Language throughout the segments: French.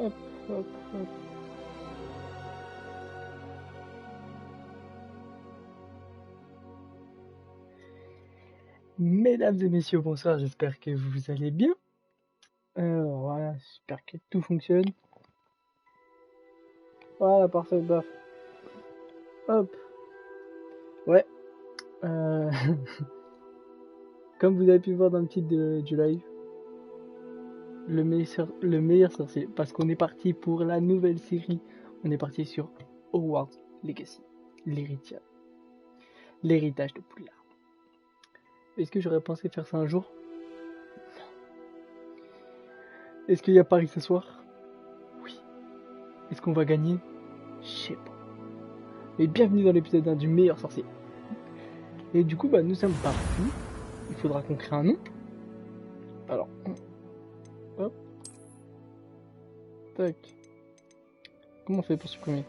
Hop, hop, hop. Mesdames et messieurs, bonsoir, j'espère que vous allez bien. Alors voilà, j'espère que tout fonctionne. Voilà, parfait, baf. Hop. Ouais. Comme vous avez pu voir dans le titre du live, le meilleur sorcier, parce qu'on est parti pour la nouvelle série. On est parti sur Hogwarts Legacy, l'héritage de Poudlard. Est-ce que j'aurais pensé faire ça un jour? Est-ce qu'il y a Paris ce soir? Oui. Est-ce qu'on va gagner? Je sais pas. Et bienvenue dans l'épisode 1 du meilleur sorcier. Et du coup, bah, nous sommes partis. Il faudra qu'on crée un nom. Alors, hop. Tac. Comment on fait pour supprimer?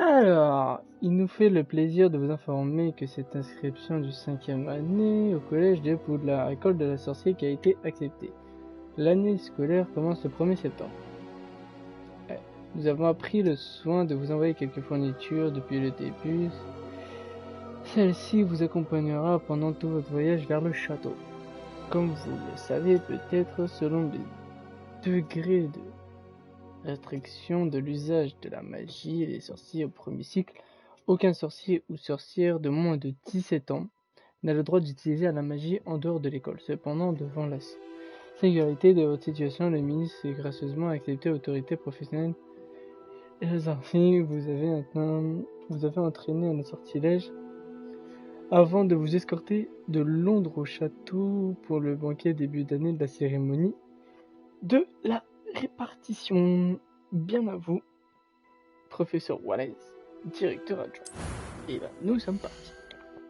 Alors, il nous fait le plaisir de vous informer que cette inscription du 5e année au collège de Poudlard, école de la sorcière, qui a été acceptée. L'année scolaire commence le 1er septembre. Nous avons pris le soin de vous envoyer quelques fournitures depuis le début. Celle-ci vous accompagnera pendant tout votre voyage vers le château. Comme vous le savez peut-être, selon les degrés de restriction de l'usage de la magie et des sorciers au premier cycle, aucun sorcier ou sorcière de moins de 17 ans n'a le droit d'utiliser la magie en dehors de l'école. Cependant, devant la sécurité de votre situation, le ministre a gracieusement accepté l'autorité professionnelle et les enfants vous avez entraîné un sortilège avant de vous escorter de Londres au château pour le banquet début d'année de la cérémonie de la répartition. Bien à vous, professeur Wallace, directeur adjoint. Et là, nous sommes partis.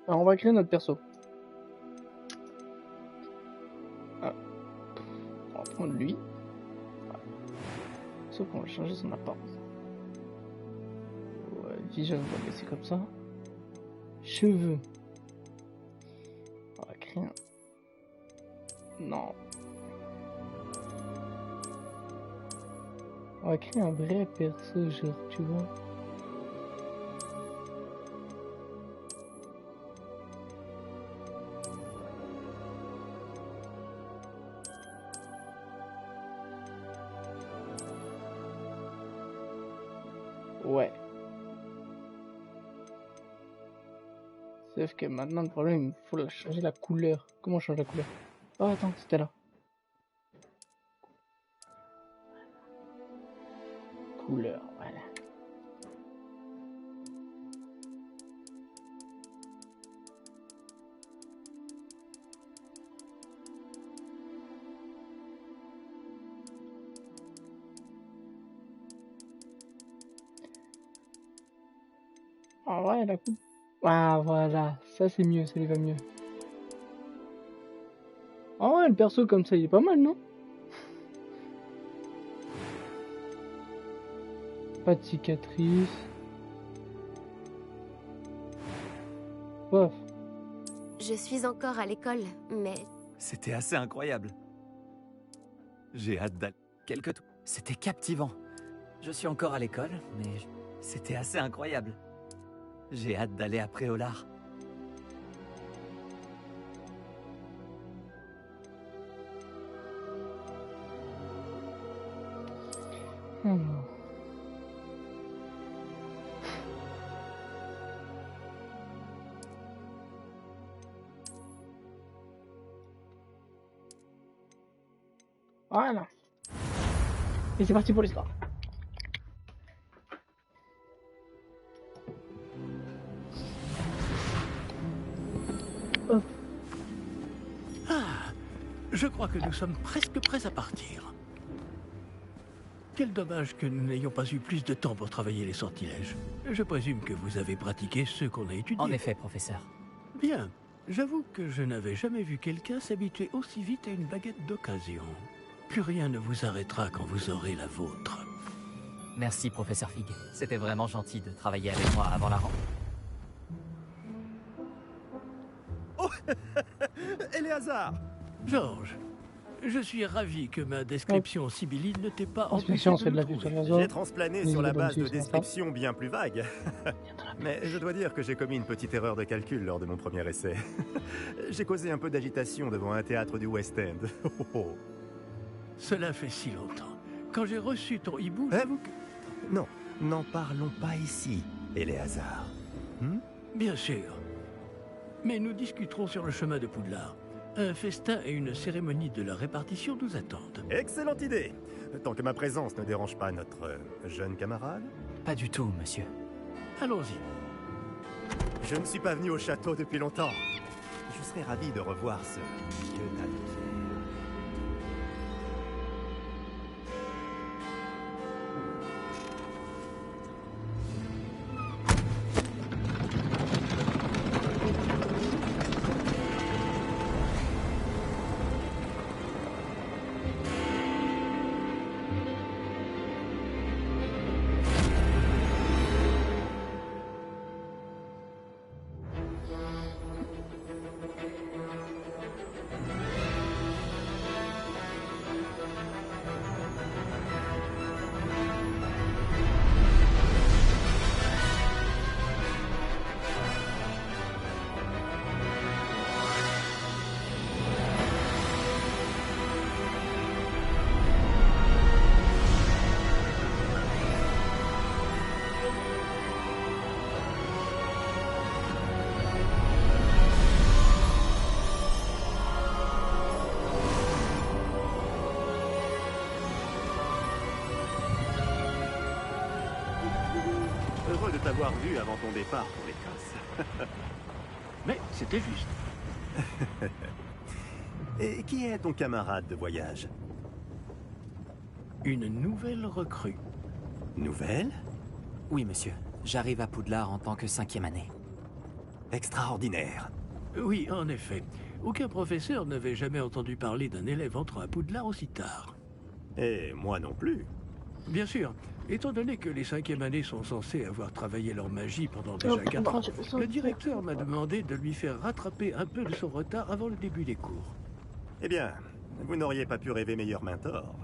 Alors, on va créer notre perso. Ah. On va prendre lui. Voilà. Sauf qu'on va changer son apparence. Ouais, visage, on va laisser comme ça. Cheveux. On va créer un... Non. On va créer un vrai perso, genre, tu vois. Ouais. Sauf que maintenant, le problème, il faut changer la couleur. Comment on change la couleur? Oh, attends, c'était là. Couleur, voilà. Ah ouais, la coupe. Ah voilà, ça c'est mieux, ça lui va mieux. Ah ouais, le perso comme ça, il est pas mal, non? Pas de cicatrice. Bof. Je suis encore à l'école, mais... C'était assez incroyable. J'ai hâte d'aller. C'était captivant. Je suis encore à l'école, mais c'était assez incroyable. J'ai hâte d'aller à Préolard. Voilà. Et c'est parti pour l'histoire. Je crois que nous sommes presque prêts à partir. Quel dommage que nous n'ayons pas eu plus de temps pour travailler les sortilèges. Je présume que vous avez pratiqué ceux qu'on a étudiés. En effet, professeur. Bien. J'avoue que je n'avais jamais vu quelqu'un s'habituer aussi vite à une baguette d'occasion. Plus rien ne vous arrêtera quand vous aurez la vôtre. Merci, professeur Fig. C'était vraiment gentil de travailler avec moi avant la rentrée. Oh Éléazar! Georges, je suis ravi que ma description sibylline ne t'ait pas Inspection, empêché c'est de la le vue sur trouver. les autres. J'ai transplané sur la base de descriptions bien plus vagues. Mais je dois dire que j'ai commis une petite erreur de calcul lors de mon premier essai. J'ai causé un peu d'agitation devant un théâtre du West End. Oh, oh. Cela fait si longtemps. Quand j'ai reçu ton hibou, Hein? j'avoue que... Non, n'en parlons pas ici, Éléazar. Bien sûr. Mais nous discuterons sur le chemin de Poudlard. Un festin et une cérémonie de la répartition nous attendent. Excellente idée. Tant que ma présence ne dérange pas notre jeune camarade. Pas du tout, monsieur. Allons-y. Je ne suis pas venu au château depuis longtemps. Je serais ravi de revoir ce vieux tas de pierres. Heureux de t'avoir vu avant ton départ pour l'Écosse. Mais c'était juste. Et qui est ton camarade de voyage? Une nouvelle recrue. Nouvelle? Oui, monsieur. J'arrive à Poudlard en tant que 5e année. Extraordinaire. Oui, en effet. Aucun professeur n'avait jamais entendu parler d'un élève entrant à Poudlard aussi tard. Et moi non plus. Bien sûr, étant donné que les 5e années sont censées avoir travaillé leur magie pendant déjà 4 ans, le directeur m'a demandé de lui faire rattraper un peu de son retard avant le début des cours. Eh bien, vous n'auriez pas pu rêver meilleur mentor.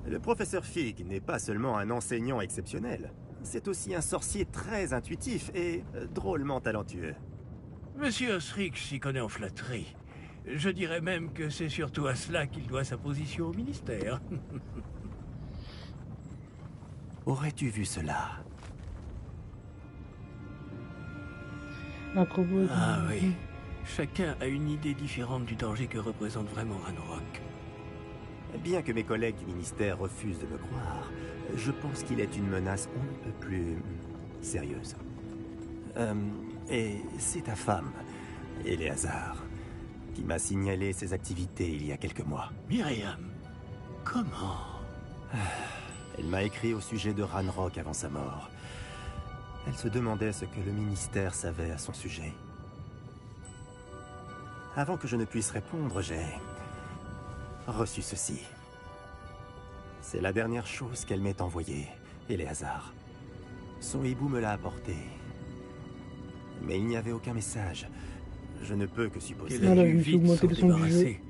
Le professeur Fig n'est pas seulement un enseignant exceptionnel, c'est aussi un sorcier très intuitif et drôlement talentueux. Monsieur Osric s'y connaît en flatterie. Je dirais même que c'est surtout à cela qu'il doit sa position au ministère. Aurais-tu vu cela? À propos de... Ah oui. Chacun a une idée différente du danger que représente vraiment Ranrock. Bien que mes collègues du ministère refusent de le croire, je pense qu'il est une menace on ne peut plus sérieuse. Et c'est ta femme, Éléazar, qui m'a signalé ses activités il y a quelques mois. Myriam, comment? Elle m'a écrit au sujet de Ranrock avant sa mort. Elle se demandait ce que le ministère savait à son sujet. Avant que je ne puisse répondre, j'ai reçu ceci. C'est la dernière chose qu'elle m'ait envoyée, Éléazar. Son hibou me l'a apporté. Mais il n'y avait aucun message. Je ne peux que supposer. Qu'elle a Voilà, dû je me suis vite s'en augmenté le son du débarrasser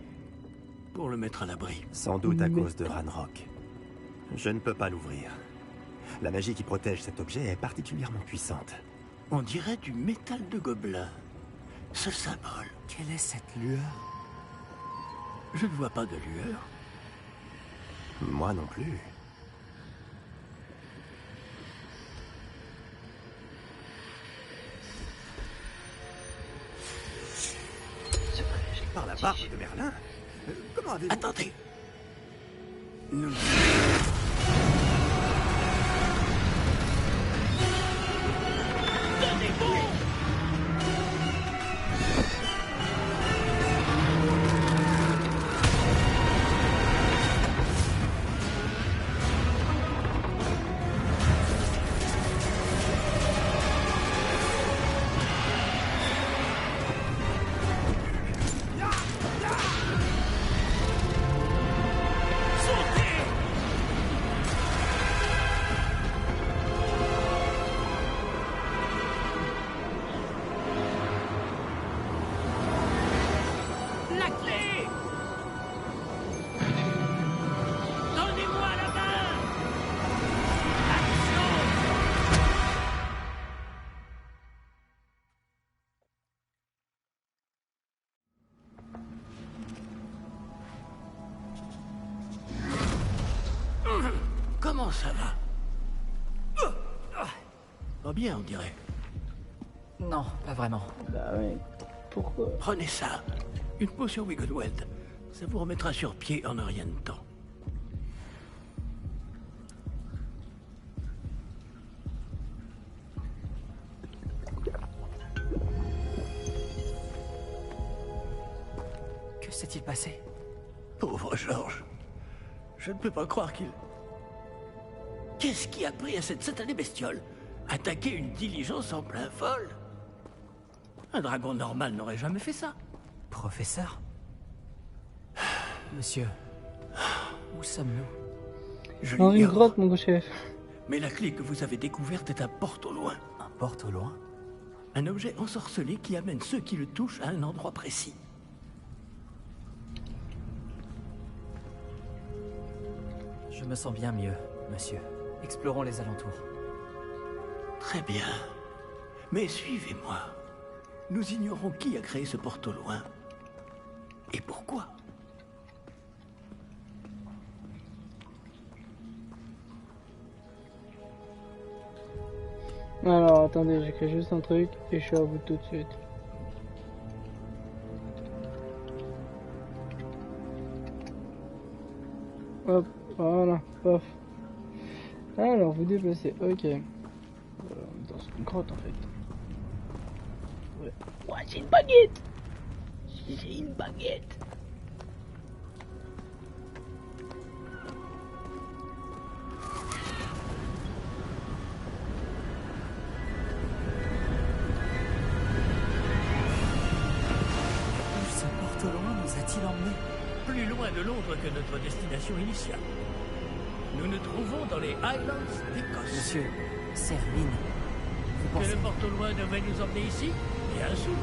pour le mettre à l'abri. Sans doute à cause de Ranrock. Je ne peux pas l'ouvrir. La magie qui protège cet objet est particulièrement puissante. On dirait du métal de gobelin. Ce symbole. Quelle est cette lueur? Je ne vois pas de lueur. Moi non plus. Par la barbe de Merlin? Comment avez-vous... Attendez. Nous... Comment ça va? Pas bien, on dirait. Non, pas vraiment. Bah ouais. Pourquoi? Prenez ça. Une potion Wiggleweld. Ça vous remettra sur pied en un rien de temps. Que s'est-il passé? Pauvre Georges. Je ne peux pas croire qu'il... Qu'est-ce qui a pris à cette satanée bestiole? Attaquer une diligence en plein vol? Un dragon normal n'aurait jamais fait ça. Professeur? Monsieur, où sommes-nous? Je Dans une l'ignore. grotte, mon chef. Mais la clé que vous avez découverte est un porte au loin. Un porte au loin? Un objet ensorcelé qui amène ceux qui le touchent à un endroit précis. Je me sens bien mieux, monsieur. Explorons les alentours. Très bien. Mais suivez-moi. Nous ignorons qui a créé ce porte au loin. Et pourquoi? Alors, attendez, j'écris juste un truc et je suis à vous tout de suite. Hop, voilà, paf. Alors, vous déplacez, ok. Dans une grotte en fait. Ouais, ouais, j'ai une baguette! J'ai une baguette! Où ce porte au loin nous a-t-il emmenés? Plus loin de Londres que notre destination initiale. Nous nous trouvons dans les Highlands d'Écosse. Monsieur, Serline, vous Que pensez... le porte au loin devait nous emmener ici? Bien sûr.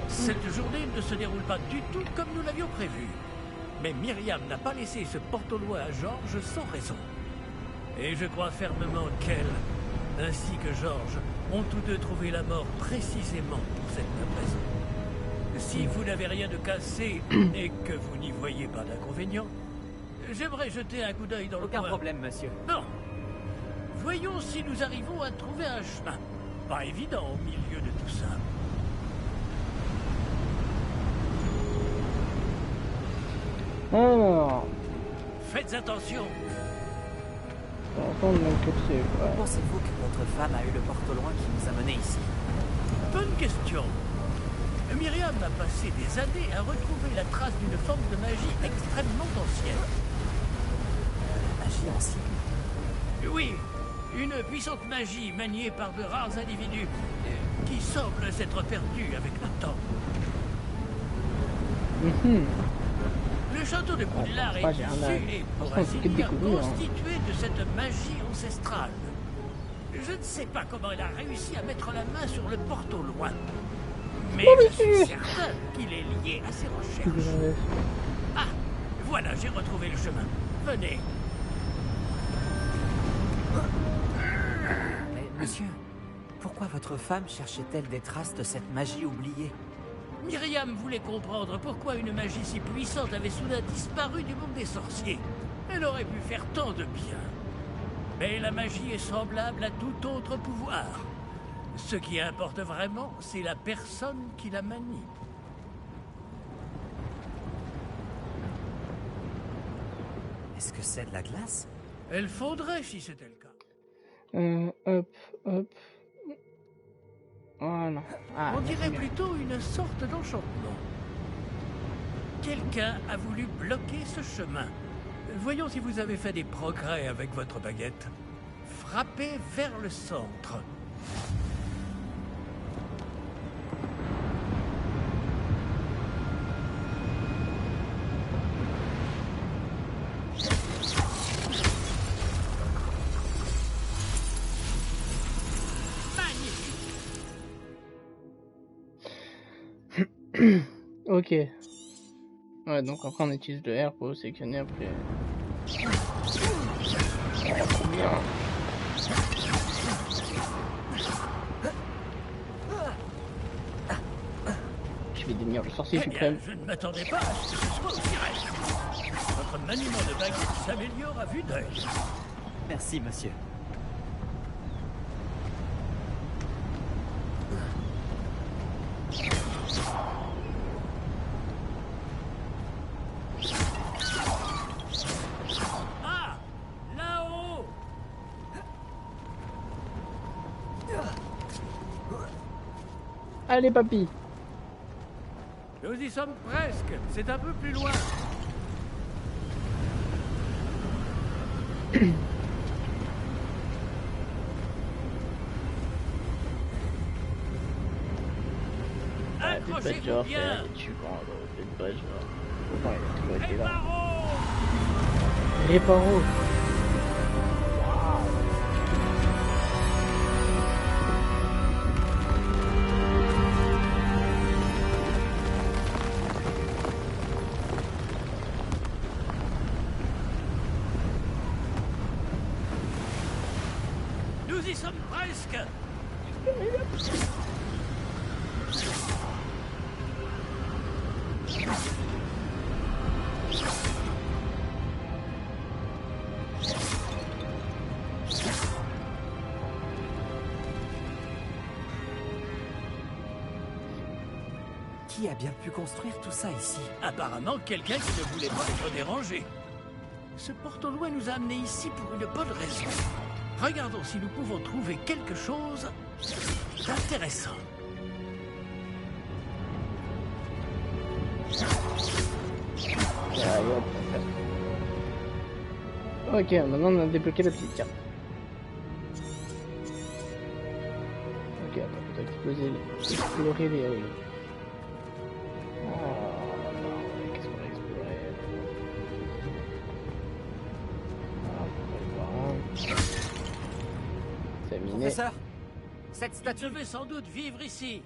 Cette journée ne se déroule pas du tout comme nous l'avions prévu. Mais Myriam n'a pas laissé ce porte au loin à Georges sans raison. Et je crois fermement qu'elle, ainsi que Georges, ont tous deux trouvé la mort précisément pour cette même raison. Si vous n'avez rien de cassé et que vous n'y voyez pas d'inconvénient, j'aimerais jeter un coup d'œil dans le Aucun coin. problème, monsieur. Non. Voyons si nous arrivons à trouver un chemin. Pas évident au milieu de tout ça. Alors, Faites attention. on va attendre le capsule, ouais. Pensez-vous que votre femme a eu le porte au loin qui nous a menés ici? Bonne question. Myriam a passé des années à retrouver la trace d'une forme de magie extrêmement ancienne. Magie ancienne? Oui, une puissante magie maniée par de rares individus qui semble s'être perdue avec le temps. Mhm. Le château de Poudlard Ah, est j'ai un issu âge. et, pour Franchement, ainsi c'est que dire, découvrir, hein. constitué de cette magie ancestrale. Je ne sais pas comment elle a réussi à mettre la main sur le porte au loin. Mais je suis certain qu'il est lié à ses recherches. Ah, voilà, j'ai retrouvé le chemin. Venez. Monsieur, pourquoi votre femme cherchait-elle des traces de cette magie oubliée? Myriam voulait comprendre pourquoi une magie si puissante avait soudain disparu du monde des sorciers. Elle aurait pu faire tant de bien. Mais la magie est semblable à tout autre pouvoir. Ce qui importe vraiment, c'est la personne qui la manie. Est-ce que c'est de la glace? Elle fondrait si c'était le cas. Hop, hop. Voilà. Ah, On dirait bien. plutôt une sorte d'enchantement. Quelqu'un a voulu bloquer ce chemin. Voyons si vous avez fait des progrès avec votre baguette. Frappez vers le centre. Ok. Ouais, donc après on utilise le R pour sélectionner après. Bien. Je vais devenir le sorcier Eh bien, suprême. je ne m'attendais pas à ce que ce soit aussi rapide. Votre maniement de baguette s'améliore à vue d'œil. Merci, monsieur. Ah, là-haut! Allez, papy. Nous y sommes presque. C'est un peu plus loin. Faites pas de Accrochez-vous genre, bien. frère, tu prends, faites pas de genre. Pourquoi il a toujours été là? Réparo! Réparo. Nous y sommes presque. Qui a bien pu construire tout ça ici? Apparemment, quelqu'un qui ne voulait pas être dérangé. Ce porte-loin nous a amenés ici pour une bonne raison. Regardons si nous pouvons trouver quelque chose d'intéressant. Allez, hop. Ok, maintenant on a débloqué la petite carte. Ok, attends, faut explorer les rues. Qu'est-ce qu'on va explorer? C'est miné. Professeur, cette Tu statue... devais sans doute vivre ici.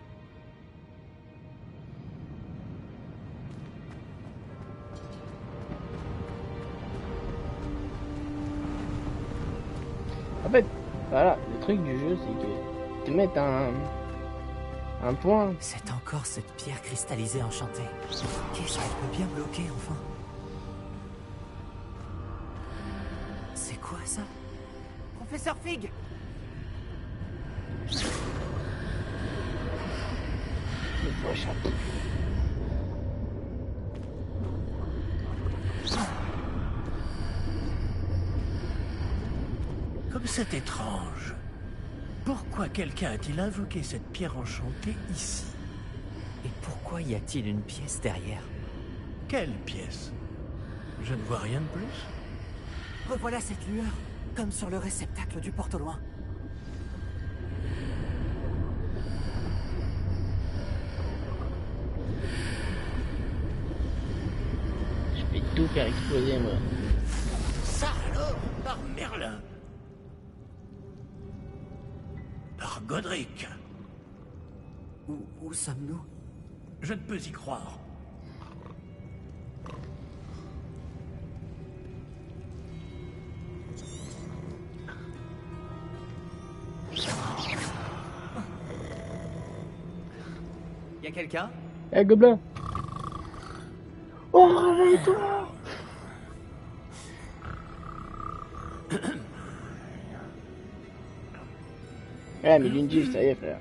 En fait, voilà, le truc du jeu, c'est que te mettre un point. C'est encore cette pierre cristallisée enchantée. Qu'est-ce qu'elle peut bien bloquer, enfin? C'est quoi ça? Professeur Fig! Le prochain. Comme c'est étrange. Pourquoi quelqu'un a-t-il invoqué cette pierre enchantée ici? Et pourquoi y a-t-il une pièce derrière? Quelle pièce? Je ne vois rien de plus. Revoilà cette lueur, comme sur le réceptacle du porte au loin. Je vais tout faire exploser, moi. Ça alors, par Merlin. Par Godric. Où sommes-nous? Je ne peux y croire. Y'a quelqu'un? Eh, gobelin! Oh, réveille-toi! Ouais, mais Linji, ça y est, frère.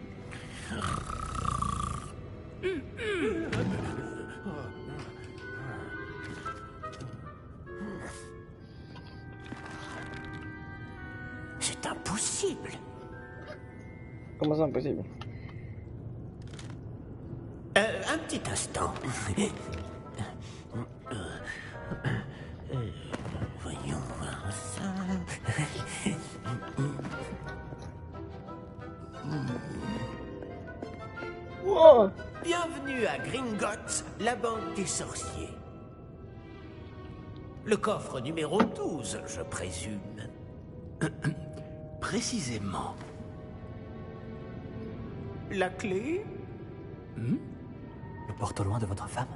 C'est impossible. Comment ça, impossible? Un petit instant. Voyons voir ça. Wow! Bienvenue à Gringotts, la banque des sorciers. Le coffre numéro 12, je présume. Précisément. La clé? Le porte au loin de votre femme?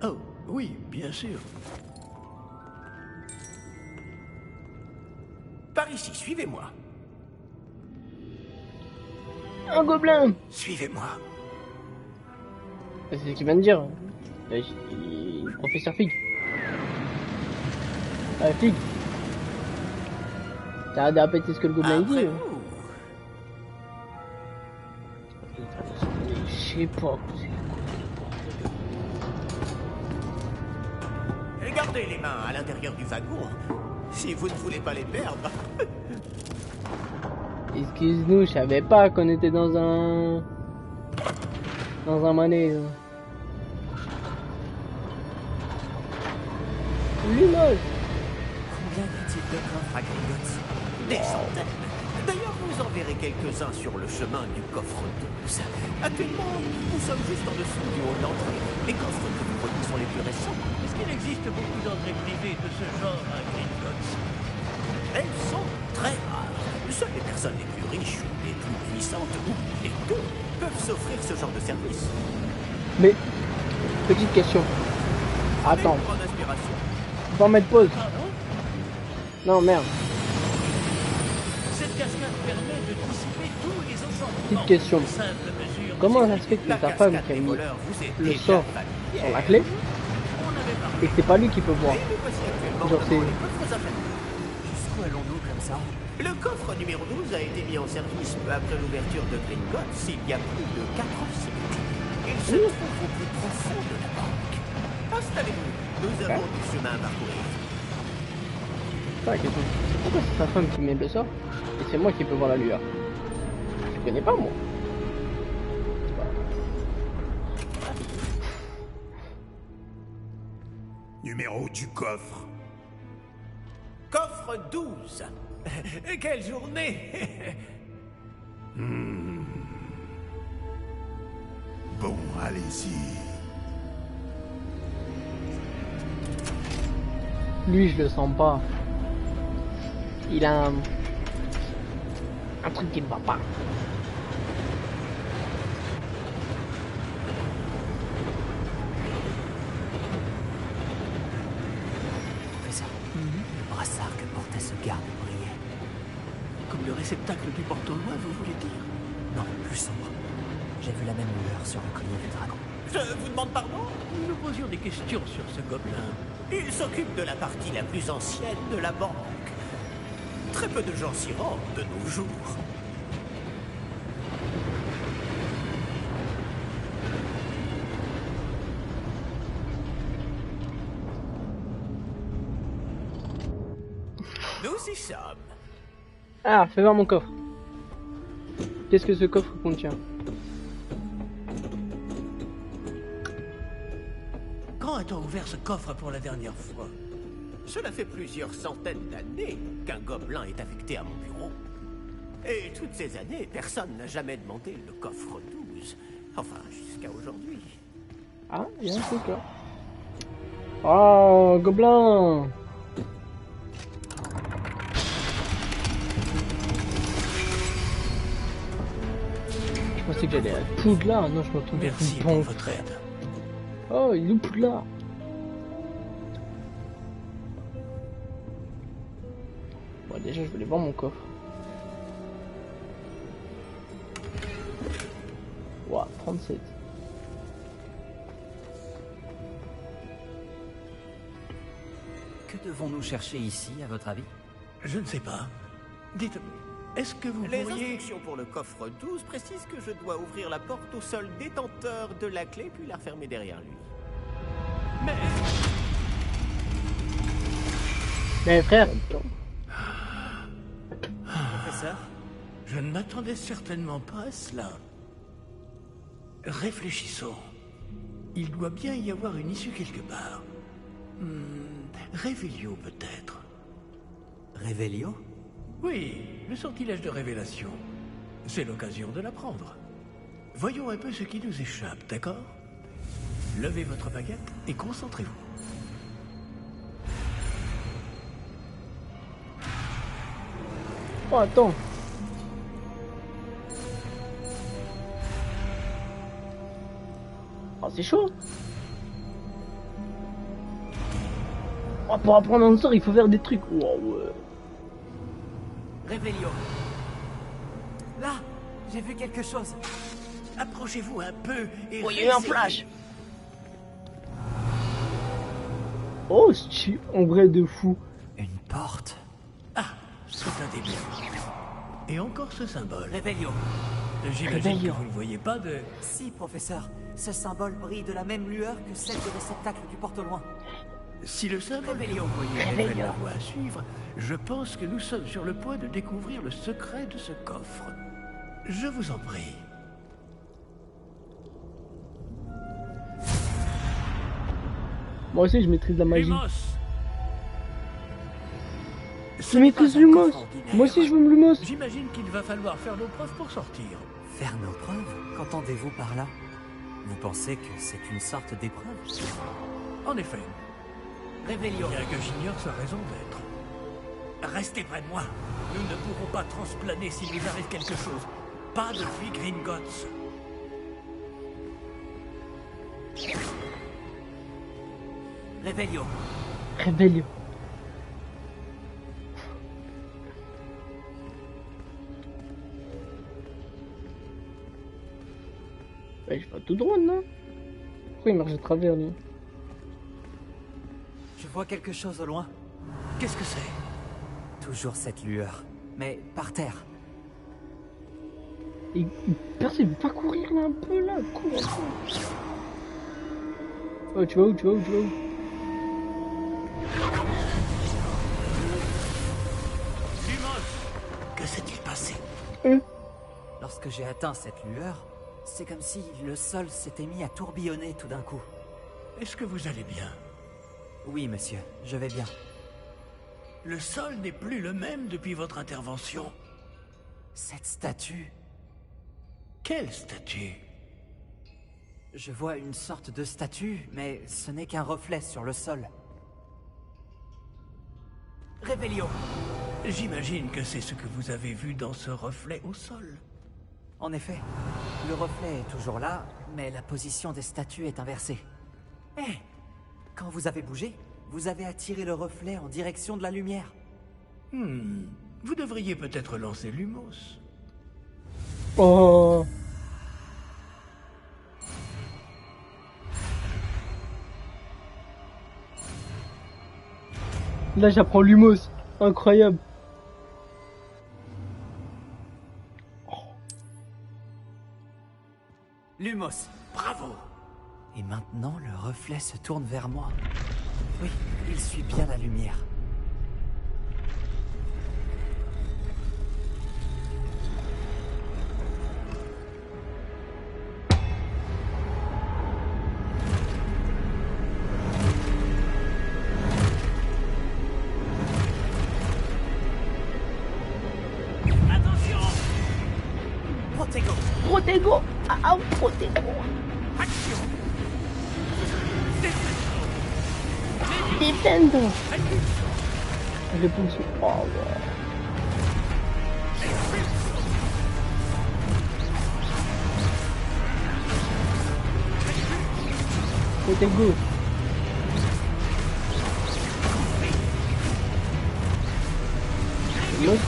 Oh, oui, bien sûr. Par ici, suivez-moi. Un gobelin! Suivez-moi. C'est ce qu'il vient de dire. Professeur Fig. Ah, Fig. T'as de répéter ce que le gobelin il dit. Après hein. vous. Je sais pas. Et gardez les mains à l'intérieur du wagon, si vous ne voulez pas les perdre. Excuse-nous, je savais pas qu'on était dans un manège. Limoges. Combien y a-t-il de coffres à Gringotts? Des centaines. D'ailleurs, vous en verrez quelques-uns sur le chemin du coffre 12. Actuellement, nous sommes juste en dessous du hall d'entrée. Les coffres que vous voyez sont les plus récents. Est-ce qu'il existe beaucoup d'entrées privées de ce genre à Gringotts? Elles sont très rares. Seules les personnes les plus riches ou les plus puissantes, ou les deux, peuvent s'offrir ce genre de service. Mais, petite question. Attends, Prenez une grande inspiration. faut pas mettre pause. Pardon? Non, merde. Cette cascade permet de dissiper tous les enchantements. Petite question. Simple mesure. Comment ça se fait que La c'est ta femme cascade qui a des mis voleurs vous est le déjà sort familière. sur la clé On avait parlé. et que c'est pas lui qui peut voir? Et nous voici actuellement Genre, devant c'est- les coffres à faire. Jusqu'où allons-nous comme ça? Le coffre numéro 12 a été mis en service peu après l'ouverture de Gringotts il y a plus de 4 siècles. Il se trouve au plus profond de la banque. Installez-vous, nous avons du chemin à parcourir. Ça, la question. Pourquoi c'est sa femme qui met le sort et c'est moi qui peux voir la lueur? Je connais pas, moi. Numéro du coffre. Coffre 12. Quelle journée. Bon, allez-y. Lui, je le sens pas. Il a un truc qui ne va pas. Professeur, le brassard que portait ce garde brillait. Comme le réceptacle du porte-au-loin, vous voulez dire? Non, plus sombre. J'ai vu la même lueur sur le collier du dragon. Je vous demande pardon? Nous nous posions des questions sur ce gobelin. Il s'occupe de la partie la plus ancienne de la banque. Très peu de gens s'y rendent de nos jours. Nous y sommes. Ah, fais voir mon coffre. Qu'est-ce que ce coffre contient? Quand a-t-on ouvert ce coffre pour la dernière fois? Cela fait plusieurs centaines d'années qu'un gobelin est affecté à mon bureau. Et toutes ces années, personne n'a jamais demandé le coffre 12. Enfin, jusqu'à aujourd'hui. Ah, il y a un truc là. Oh, gobelin! Je pensais que j'allais à Poudlard. Non, je me retrouve Merci dans pour une votre banque. aide. Oh, il est où Poudlard? Bon, déjà, je voulais voir mon coffre. Ouah, 37. Que devons-nous chercher ici, à votre avis? Je ne sais pas. Dites, est-ce que vous Les pourriez... instructions pour le coffre 12 précisent que je dois ouvrir la porte au seul détenteur de la clé puis la refermer derrière lui. Mais frère, Professeur? Je ne m'attendais certainement pas à cela. Réfléchissons. Il doit bien y avoir une issue quelque part. Révélio peut-être. Révélio? Oui, le sortilège de révélation. C'est l'occasion de l'apprendre. Voyons un peu ce qui nous échappe, d'accord? Levez votre baguette et concentrez-vous. oh attends. Oh c'est chaud. Oh, pour apprendre un sort, il faut faire des trucs. Wow. Révélio. Là, j'ai vu quelque chose. Approchez-vous un peu et Oh, il y a eu un réessayez. flash. Oh, c'est en vrai de fou. Une porte. Ah, c'est un début. Et encore ce symbole. Révélio. J'imagine Révélio. que vous ne voyez pas de... Si, professeur. Ce symbole brille de la même lueur que celle du réceptacle du porte-loin. Si le symbole Révélio. révèle la voie à suivre, je pense que nous sommes sur le point de découvrir le secret de ce coffre. Je vous en prie. Moi aussi, je maîtrise la magie. Lumos. Je maîtrise Lumos. Moi aussi, je veux me Lumos. J'imagine qu'il va falloir faire nos preuves pour sortir. Faire nos preuves? Qu'entendez-vous par là? Vous pensez que c'est une sorte d'épreuve? En effet, Révélio. bien que j'ignore sa raison d'être. Restez près de moi. Nous ne pourrons pas transplaner s'il nous arrive quelque chose. Pas depuis Gringotts. Révélio. Rébellion. Ouais, je vais tout droit, non? Pourquoi il marche à travers, lui? Je vois quelque chose au loin. Qu'est-ce que c'est? Toujours cette lueur. Mais par terre. Personne, il veut pas courir là un peu là, cours un peu. Oh, tu vas où, tu vas où, tu vas où? Lumos, que s'est-il passé? Lorsque j'ai atteint cette lueur, c'est comme si le sol s'était mis à tourbillonner tout d'un coup. Est-ce que vous allez bien? Oui, monsieur, je vais bien. Le sol n'est plus le même depuis votre intervention. Cette statue, Quelle statue? je vois une sorte de statue, mais ce n'est qu'un reflet sur le sol. Révélio. J'imagine que c'est ce que vous avez vu dans ce reflet au sol. En effet, le reflet est toujours là, mais la position des statues est inversée. Eh, quand vous avez bougé, vous avez attiré le reflet en direction de la lumière. Vous devriez peut-être lancer Lumos. Oh. Là, j'apprends Lumos. Incroyable. Lumos. Bravo! Et maintenant, le reflet se tourne vers moi. Oui, il suit bien la lumière. Attention! Protego. Protego. Ah, Protego. Action! Defendo. Répulsion. Oh, ouais. Protego. Lumos.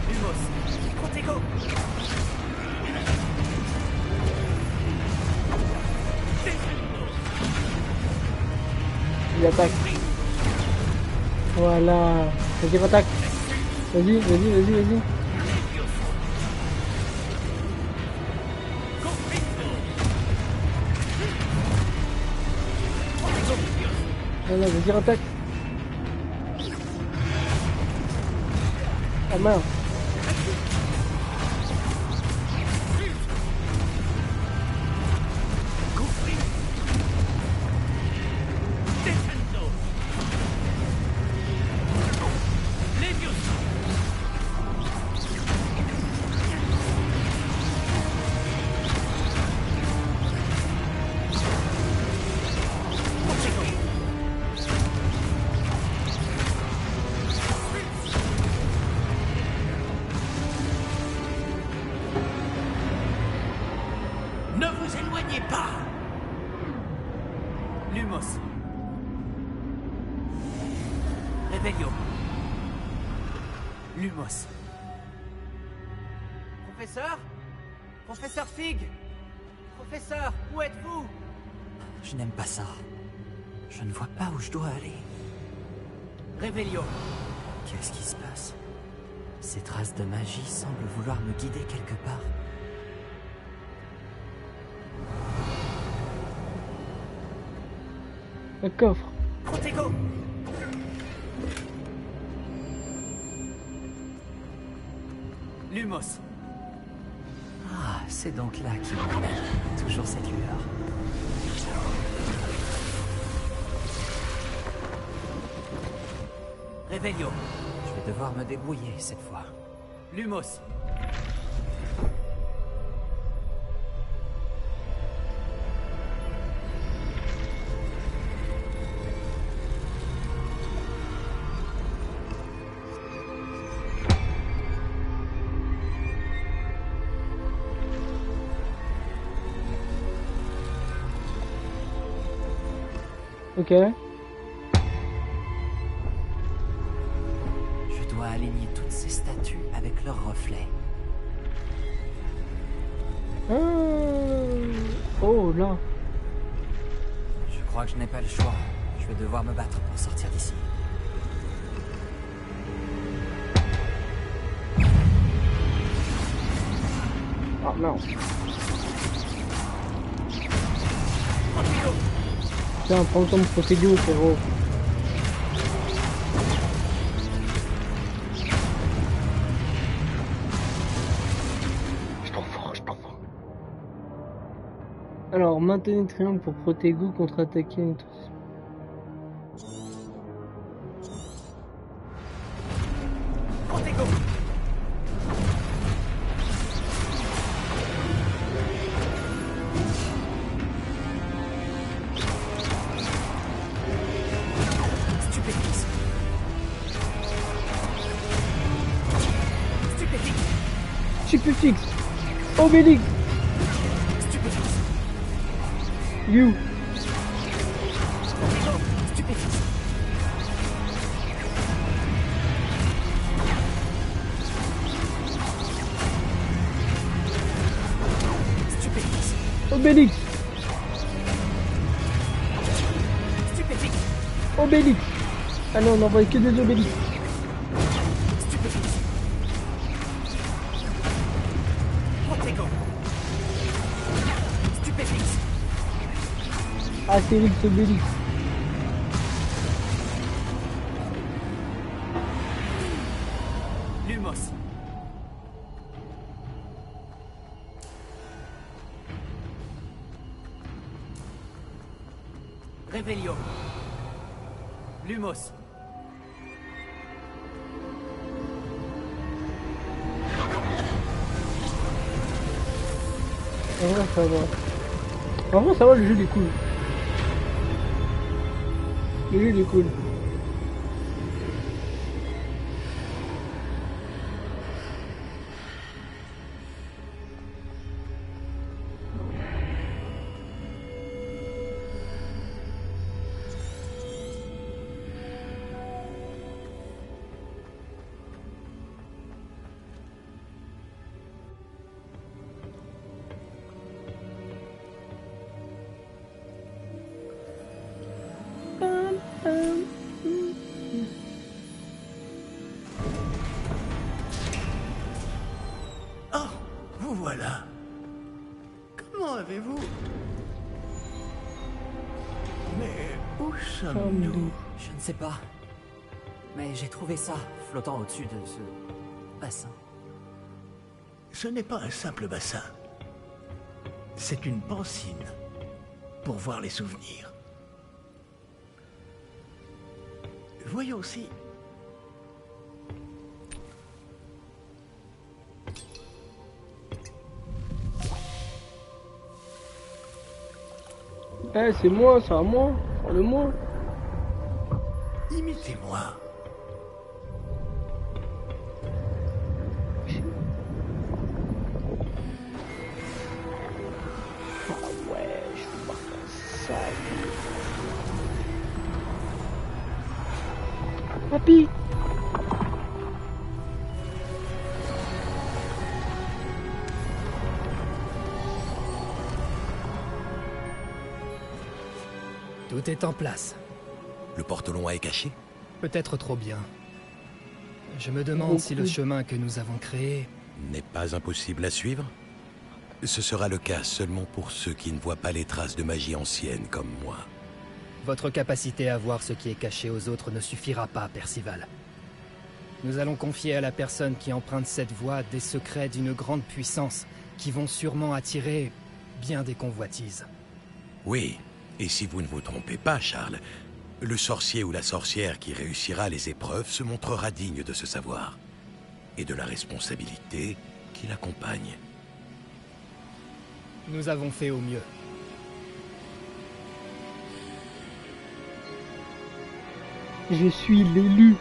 Lumos. Protego. Il attaque. Ouais. Ah là, vas-y, attaque. Vas-y, vas-y, vas-y, vas-y. Voilà, vas-y, attaque. Ah mince. Ne vous éloignez pas. Lumos. Revelio. Lumos. Professeur? Professeur Fig? Professeur, où êtes-vous? Je n'aime pas ça. Je ne vois pas où je dois aller. Revelio. Qu'est-ce qui se passe? Ces traces de magie semblent vouloir me guider quelque part. Un coffre. Protego! Lumos. Ah, c'est donc là qu'il est. Toujours cette lueur. Revelio. Je vais devoir me débrouiller cette fois. Lumos. Ok. Je dois aligner toutes ces statues avec leurs reflets. Oh là. Je crois que je n'ai pas le choix. Je vais devoir me battre pour sortir d'ici. Ah non. Tiens, prends ton Protego, frérot. Je t'en fous, je t'en fous. Alors, maintenez triangle pour Protego contre-attaquer une autre. Protego! Stupéfix. Stupéfix. Stupéfix. Obélix. Stupéfix. You. Stupéfix. Stupéfix. Obélix. Stupéfix. Obélix. Ah non, on n'envoie que des Obélix. Stupéfix. Protego. Stupéfix. Astérix, Obélix. Lumos. Revelio. Lumos. En vrai, ça va. En vrai, ça va, le jeu il est cool. Le jeu il est cool. Vous voilà. Comment avez-vous... Mais où sommes-nous? Je ne sais pas. Mais j'ai trouvé ça, flottant au-dessus de ce bassin. Ce n'est pas un simple bassin. C'est une pancine pour voir les souvenirs. Voyons si... Eh, c'est moi, c'est à moi. Parle-moi. Imitez-moi. Ah ouais, je vais voir ça. Papy. Tout est en place. Le porte-long est caché? Peut-être trop bien. Je me demande si le chemin que nous avons créé... N'est pas impossible à suivre? Ce sera le cas seulement pour ceux qui ne voient pas les traces de magie ancienne comme moi. Votre capacité à voir ce qui est caché aux autres ne suffira pas, Percival. Nous allons confier à la personne qui emprunte cette voie des secrets d'une grande puissance qui vont sûrement attirer bien des convoitises. Oui, et si vous ne vous trompez pas, Charles, le sorcier ou la sorcière qui réussira les épreuves se montrera digne de ce savoir et de la responsabilité qui l'accompagne. Nous avons fait au mieux. Je suis l'élu.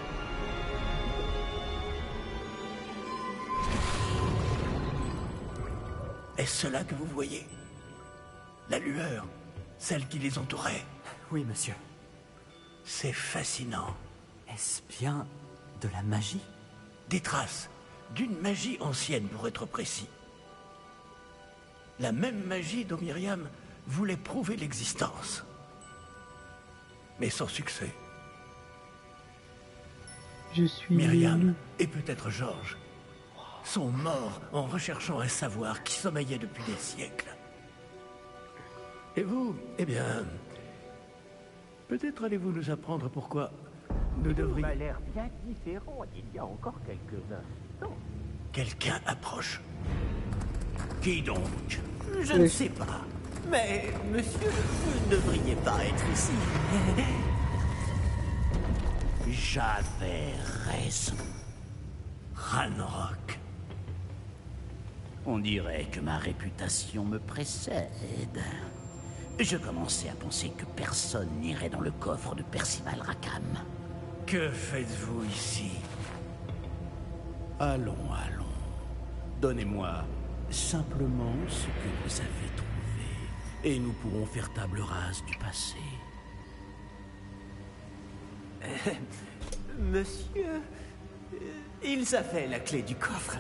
Est-ce cela que vous voyez? La lueur, celle qui les entourait. Oui, monsieur. C'est fascinant. Est-ce bien de la magie? Des traces d'une magie ancienne, pour être précis. La même magie dont Myriam voulait prouver l'existence. Mais sans succès. Je suis Myriam l'élu. et peut-être Georges sont morts en recherchant un savoir qui sommeillait depuis des siècles. Et vous, eh bien... Peut-être allez-vous nous apprendre pourquoi nous devrions... Ça a l'air bien différent d'il y a encore quelques instants. Quelqu'un approche. Qui donc? Je ne sais pas. Mais, monsieur, vous ne devriez pas être ici. J'avais raison. Ranrock. On dirait que ma réputation me précède. Je commençais à penser que personne n'irait dans le coffre de Percival Rackham. Que faites-vous ici? Allons. Donnez-moi simplement ce que vous avez trouvé, et nous pourrons faire table rase du passé. Monsieur, ils avaient la clé du coffre.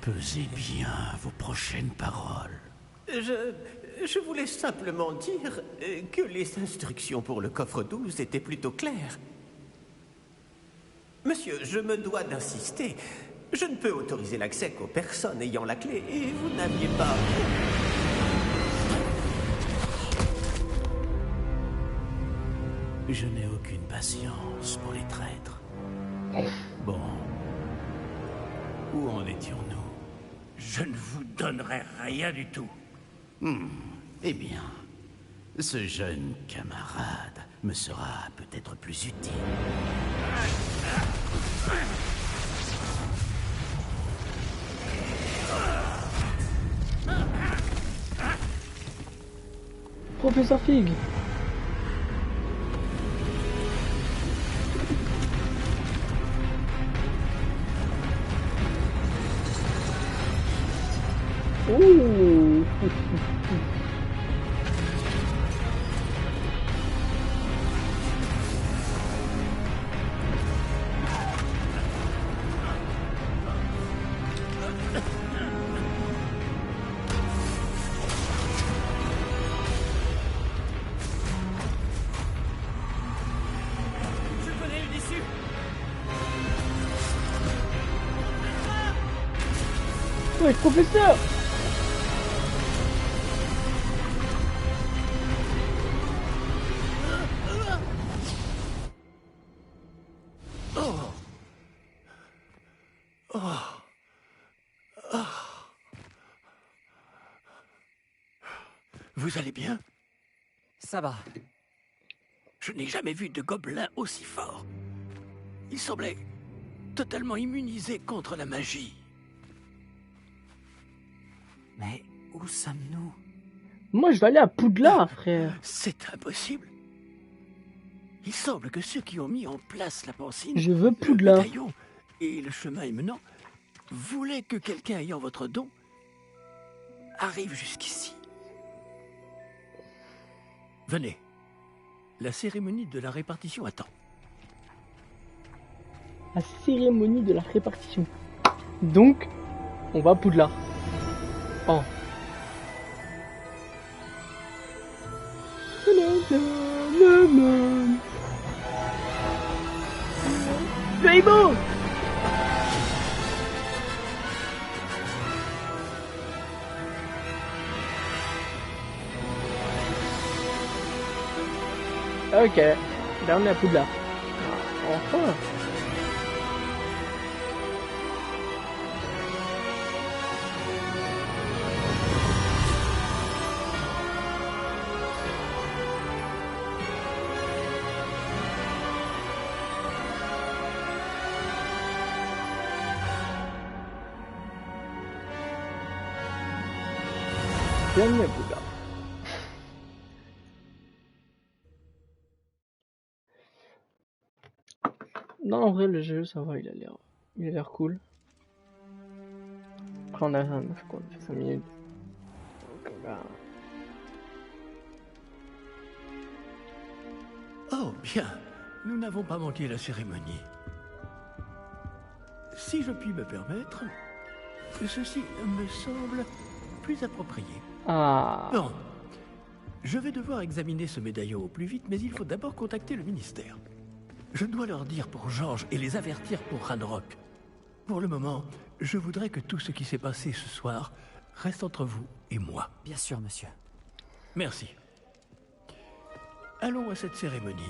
Pesez bien vos prochaines paroles. Je voulais simplement dire que les instructions pour le coffre 12 étaient plutôt claires. Monsieur, je me dois d'insister. Je ne peux autoriser l'accès qu'aux personnes ayant la clé, et vous n'aviez pas... Je n'ai aucune patience pour les traîtres. Bon. Où en étions-nous? Je ne vous donnerai rien du tout. Eh bien, ce jeune camarade me sera peut-être plus utile. Professeur Fig. Ouh. Je connais une issue. Ouais, professeur! Vous allez bien? Ça va. Je n'ai jamais vu de gobelin aussi fort. Il semblait totalement immunisé contre la magie. Mais où sommes-nous? Moi, je vais aller à Poudlard, frère. C'est impossible. Il semble que ceux qui ont mis en place la pancine, Je veux le Poudlard. médaillon et le chemin émenant voulaient que quelqu'un ayant votre don arrive jusqu'ici. Venez. La cérémonie de la répartition attend. La cérémonie de la répartition. Donc, on va à Poudlard. Oh. Rainbow! Ok, là on est à Poudlard. Enfin! Bienvenue à Poudlard. Non, en vrai, le jeu, ça va, il a l'air cool. Après, on a fait 5 minutes. Donc, Oh, bien. Nous n'avons pas manqué la cérémonie. Si je puis me permettre, ceci me semble plus approprié. Ah. Non. Je vais devoir examiner ce médaillon au plus vite, mais il faut d'abord contacter le ministère. Je dois leur dire pour Georges et les avertir pour Ranrock. Pour le moment, je voudrais que tout ce qui s'est passé ce soir reste entre vous et moi. Bien sûr, monsieur. Merci. Allons à cette cérémonie.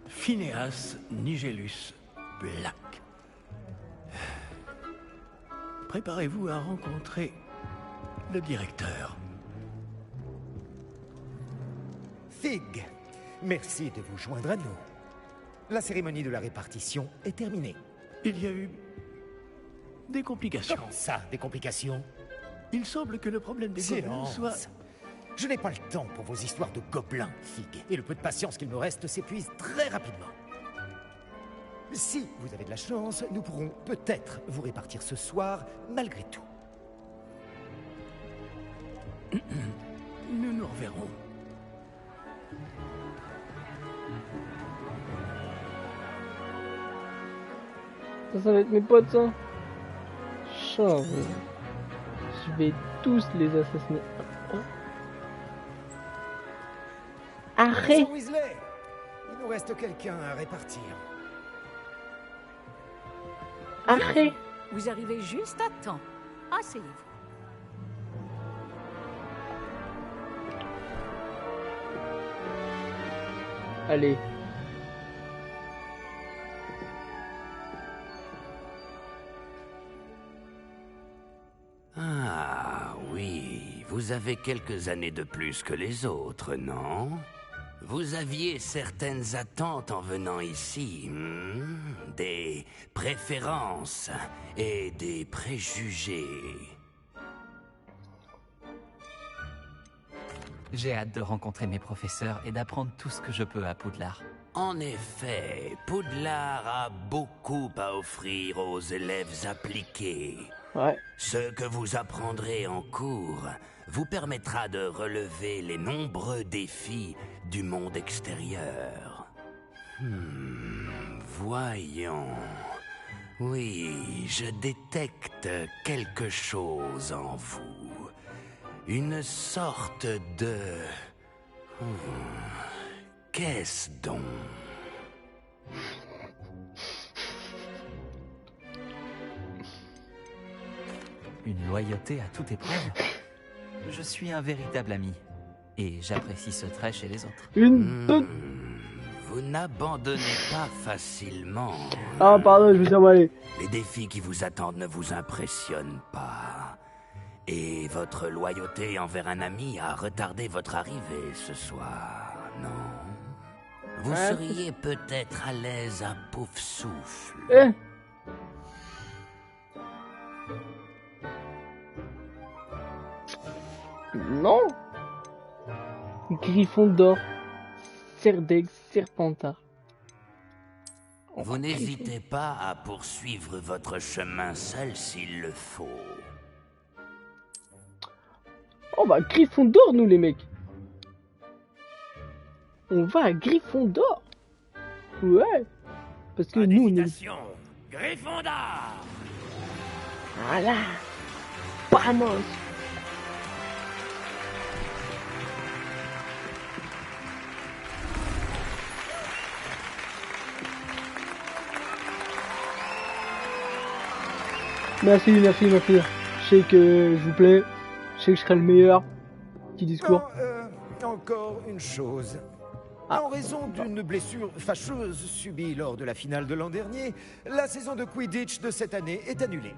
Phineas Nigellus Black. Préparez-vous à rencontrer le directeur. Fig, merci de vous joindre à nous. La cérémonie de la répartition est terminée. Il y a eu des complications. Comment ça, des complications? Il semble que le problème des gobelins soit... Je n'ai pas le temps pour vos histoires de gobelins, Fig, et le peu de patience qu'il me reste s'épuise très rapidement. Si vous avez de la chance, nous pourrons peut-être vous répartir ce soir, malgré tout. Nous nous reverrons. Ça va être mes potes, ça. Chauve. Je vais tous les assassiner. Arrête! Professeur Weasley, il nous reste quelqu'un à répartir. Arrête! Vous arrivez juste à temps. Asseyez-vous. Allez. Ah oui, vous avez quelques années de plus que les autres, non? Vous aviez certaines attentes en venant ici, des préférences et des préjugés. J'ai hâte de rencontrer mes professeurs et d'apprendre tout ce que je peux à Poudlard. En effet, Poudlard a beaucoup à offrir aux élèves appliqués. Ouais. Ce que vous apprendrez en cours vous permettra de relever les nombreux défis du monde extérieur. Voyons. Oui, je détecte quelque chose en vous. Une sorte de... Qu'est-ce donc? Une loyauté à toute épreuve. Je suis un véritable ami. Et j'apprécie ce trait chez les autres. Vous n'abandonnez pas facilement. Ah, pardon, je me suis emballé. Les défis qui vous attendent ne vous impressionnent pas. Et votre loyauté envers un ami a retardé votre arrivée ce soir, non? Vous seriez peut-être à l'aise à pouf souffle. Non. Gryffondor, Cerdex, Serpentard. Vous n'hésitez pas à poursuivre votre chemin seul s'il le faut. On va à Gryffondor, nous les mecs. On va à Gryffondor. Ouais. Parce que nous, on est... Gryffondor. Voilà. Vamos. Merci. Je sais que je vous plais. Je sais que je serai le meilleur. Petit discours. Encore une chose. En raison d'une blessure fâcheuse subie lors de la finale de l'an dernier, la saison de Quidditch de cette année est annulée.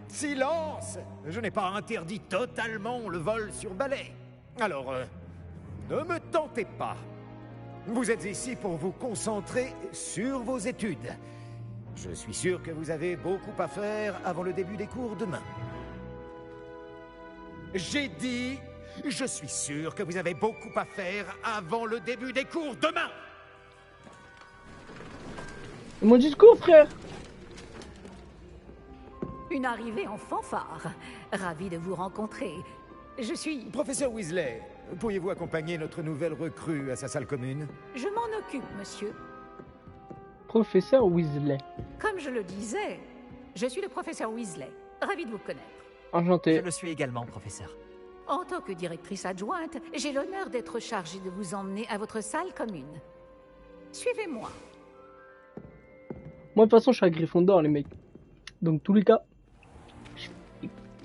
Silence! Je n'ai pas interdit totalement le vol sur balai. Alors, ne me tentez pas. Vous êtes ici pour vous concentrer sur vos études. Je suis sûr que vous avez beaucoup à faire avant le début des cours demain. J'ai dit, je suis sûr que vous avez beaucoup à faire avant le début des cours demain. Mon discours, frère. Une arrivée en fanfare. Ravi de vous rencontrer. Je suis... Professeur Weasley, pourriez-vous accompagner notre nouvelle recrue à sa salle commune? Je m'en occupe, monsieur. Professeur Weasley. Comme je le disais, je suis le professeur Weasley. Ravi de vous connaître. Enchanté. Je le suis également, professeur. En tant que directrice adjointe, j'ai l'honneur d'être chargée de vous emmener à votre salle commune. Suivez-moi. Moi, de toute façon, je suis à Gryffondor, les mecs. Donc, tous les cas...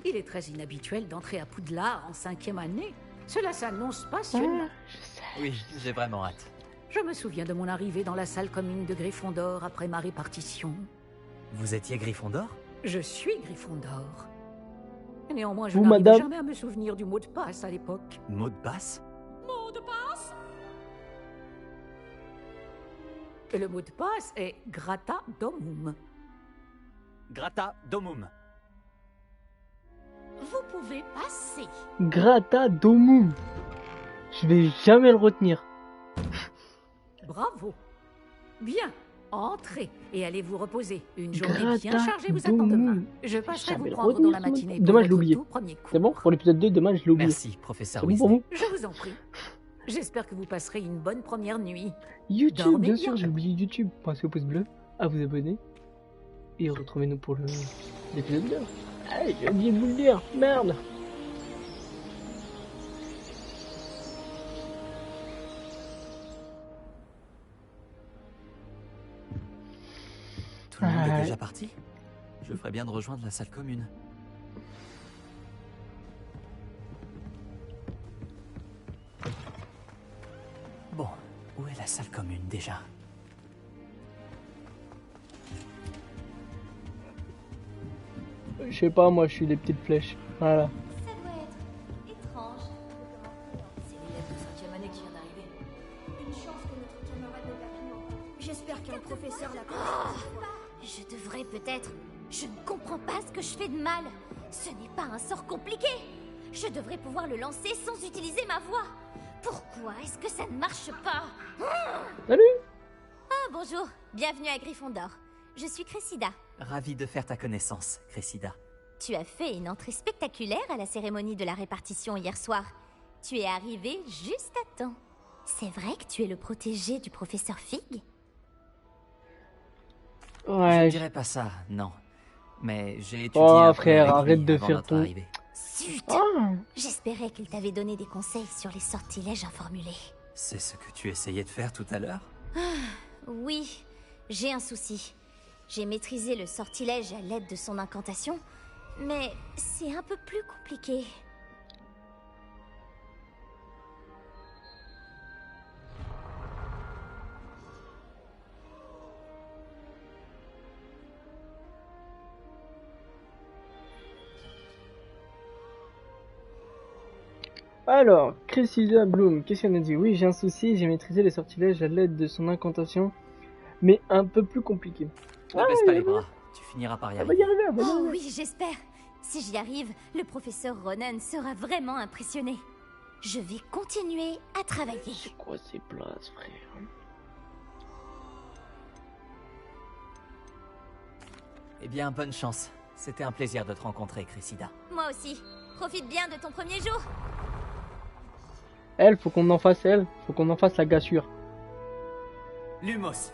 Il est très inhabituel d'entrer à Poudlard en 5e année. Cela s'annonce passionnant. Oui, j'ai vraiment hâte. Je me souviens de mon arrivée dans la salle commune de Gryffondor après ma répartition. Vous étiez Gryffondor? Je suis Gryffondor. Néanmoins, je Vous, n'arrive madame jamais à me souvenir du mot de passe à l'époque. Mot de passe? Mot de passe? Et le mot de passe est Grata Domum. Grata Domum. Vous pouvez passer. Grata Domum. Je vais jamais le retenir. Bravo. Bien. Entrez et allez vous reposer. Une journée bien Grata chargée vous attend demain. Domum. Je passerai Jamais vous le prendre retenir, dans la matinée. Dommage, je l'ai pour oublié. votre tout premier cours. C'est bon? Pour l'épisode 2, dommage, je l'ai oublié. Merci, professeur C'est bon Weasley. pour vous? Je vous en prie. J'espère que vous passerez une bonne première nuit. YouTube, Dormez bien sûr, bien. j'ai oublié YouTube. Pensez au pouce bleu, à vous abonner. Et retrouvez-nous pour l'épisode 2. Allez, j'ai oublié de vous le dire. Merde. Tout le monde est déjà parti? Je ferais bien de rejoindre la salle commune. Bon, où est la salle commune déjà? Je sais pas, moi, je suis des petites flèches. Voilà. Ça doit être étrange. C'est l'élève de 5e année qui vient d'arriver. Une chance que notre camarade n'est pas venu encore. J'espère qu'un professeur l'a Je devrais peut-être... Je ne comprends pas ce que je fais de mal. Ce n'est pas un sort compliqué. Je devrais pouvoir le lancer sans utiliser ma voix. Pourquoi est-ce que ça ne marche pas? Salut. Ah, bonjour. Bienvenue à Gryffondor. Je suis Cressida. Ravi de faire ta connaissance, Cressida. Tu as fait une entrée spectaculaire à la cérémonie de la répartition hier soir. Tu es arrivée juste à temps. C'est vrai que tu es le protégé du professeur Fig? Je ne dirais pas ça, non. Mais j'ai étudié Oh un peu frère, avec arrête lui de avant faire notre tout. arrivée. Zut! Ah. J'espérais qu'il t'avait donné des conseils sur les sortilèges informulés. C'est ce que tu essayais de faire tout à l'heure? Oui, j'ai un souci. J'ai maîtrisé le sortilège à l'aide de son incantation, mais c'est un peu plus compliqué. Alors, Cressida Bloom, qu'est-ce qu'elle a dit? Oui, j'ai un souci, j'ai maîtrisé les sortilèges à l'aide de son incantation, mais un peu plus compliqué. Ne baisse pas les bras, tu finiras par y Elle va y arriver. arriver, elle va y Oh arriver. oui, j'espère. Si j'y arrive, le professeur Ronen sera vraiment impressionné. Je vais continuer à travailler. C'est quoi ces places, frère? Eh bien, bonne chance. C'était un plaisir de te rencontrer, Cressida. Moi aussi. Profite bien de ton premier jour. Elle, faut qu'on en fasse la gassure. Lumos.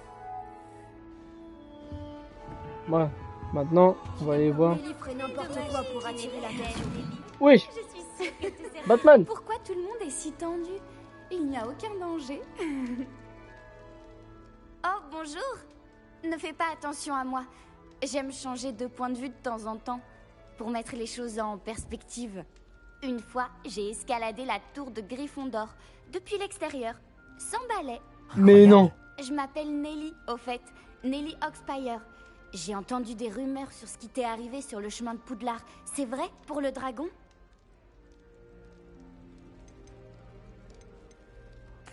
Voilà. Maintenant, on va aller voir. Nelly ferait n'importe quoi pour attirer l'attention. Oui. Je suis sûre que tu sais. Batman. Pourquoi tout le monde est si tendu? Il n'y a aucun danger. Oh, bonjour. Ne fais pas attention à moi. J'aime changer de point de vue de temps en temps, pour mettre les choses en perspective. Une fois, j'ai escaladé la tour de Gryffondor, depuis l'extérieur, sans balai. Mais non. Je m'appelle Nelly, au fait. Nelly Oxpire. J'ai entendu des rumeurs sur ce qui t'est arrivé sur le chemin de Poudlard. C'est vrai, pour le dragon?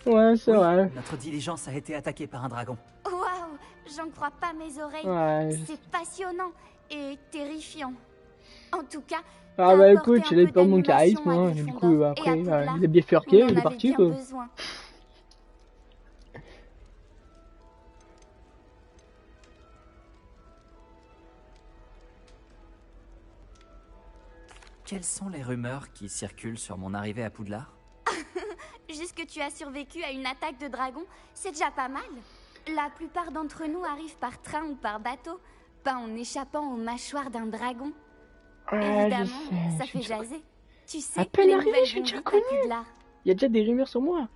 Ouais, c'est vrai. Notre diligence a été attaquée par un dragon. Waouh, j'en crois pas mes oreilles. Ouais, C'est passionnant et terrifiant. En tout cas, Ah bah écoute, je l'ai pas mon charisme, hein, du coup après, il est bien furqué, il est parti quoi. Quelles sont les rumeurs qui circulent sur mon arrivée à Poudlard? Juste que tu as survécu à une attaque de dragon, c'est déjà pas mal. La plupart d'entre nous arrivent par train ou par bateau, pas en échappant aux mâchoires d'un dragon. Évidemment, ça fait jaser. Tu sais À que peine les arrivé, nouvelles je suis vont déjà vite à connu. Poudlard. Il y a déjà des rumeurs sur moi.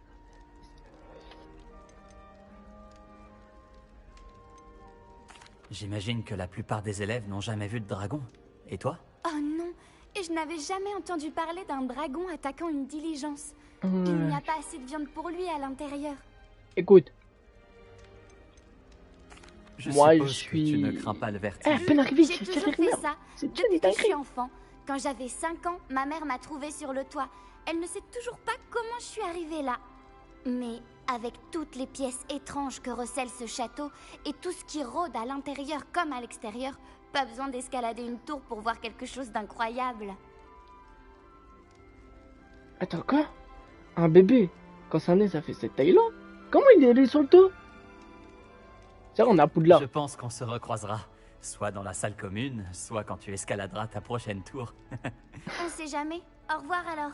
J'imagine que la plupart des élèves n'ont jamais vu de dragon. Et toi? Oh non, et je n'avais jamais entendu parler d'un dragon attaquant une diligence. Ouais. Il n'y a pas assez de viande pour lui à l'intérieur. Écoute. Je Moi, suppose je que suis... tu ne crains pas le vertige. à peine arrivé, J'ai c'est toujours des fait rumeurs. ça. C'est déjà Depuis des que je suis dingueries. enfant. Quand j'avais 5 ans, ma mère m'a trouvée sur le toit. Elle ne sait toujours pas comment je suis arrivée là. Mais avec toutes les pièces étranges que recèle ce château et tout ce qui rôde à l'intérieur comme à l'extérieur, pas besoin d'escalader une tour pour voir quelque chose d'incroyable. Attends, quoi? Un bébé, quand ça naît, ça fait cette taille-là? Comment il est allé sur le toit? Tiens, on est à Poudlard. Je pense qu'on se recroisera. Soit dans la salle commune, soit quand tu escaladeras ta prochaine tour. On sait jamais. Au revoir alors.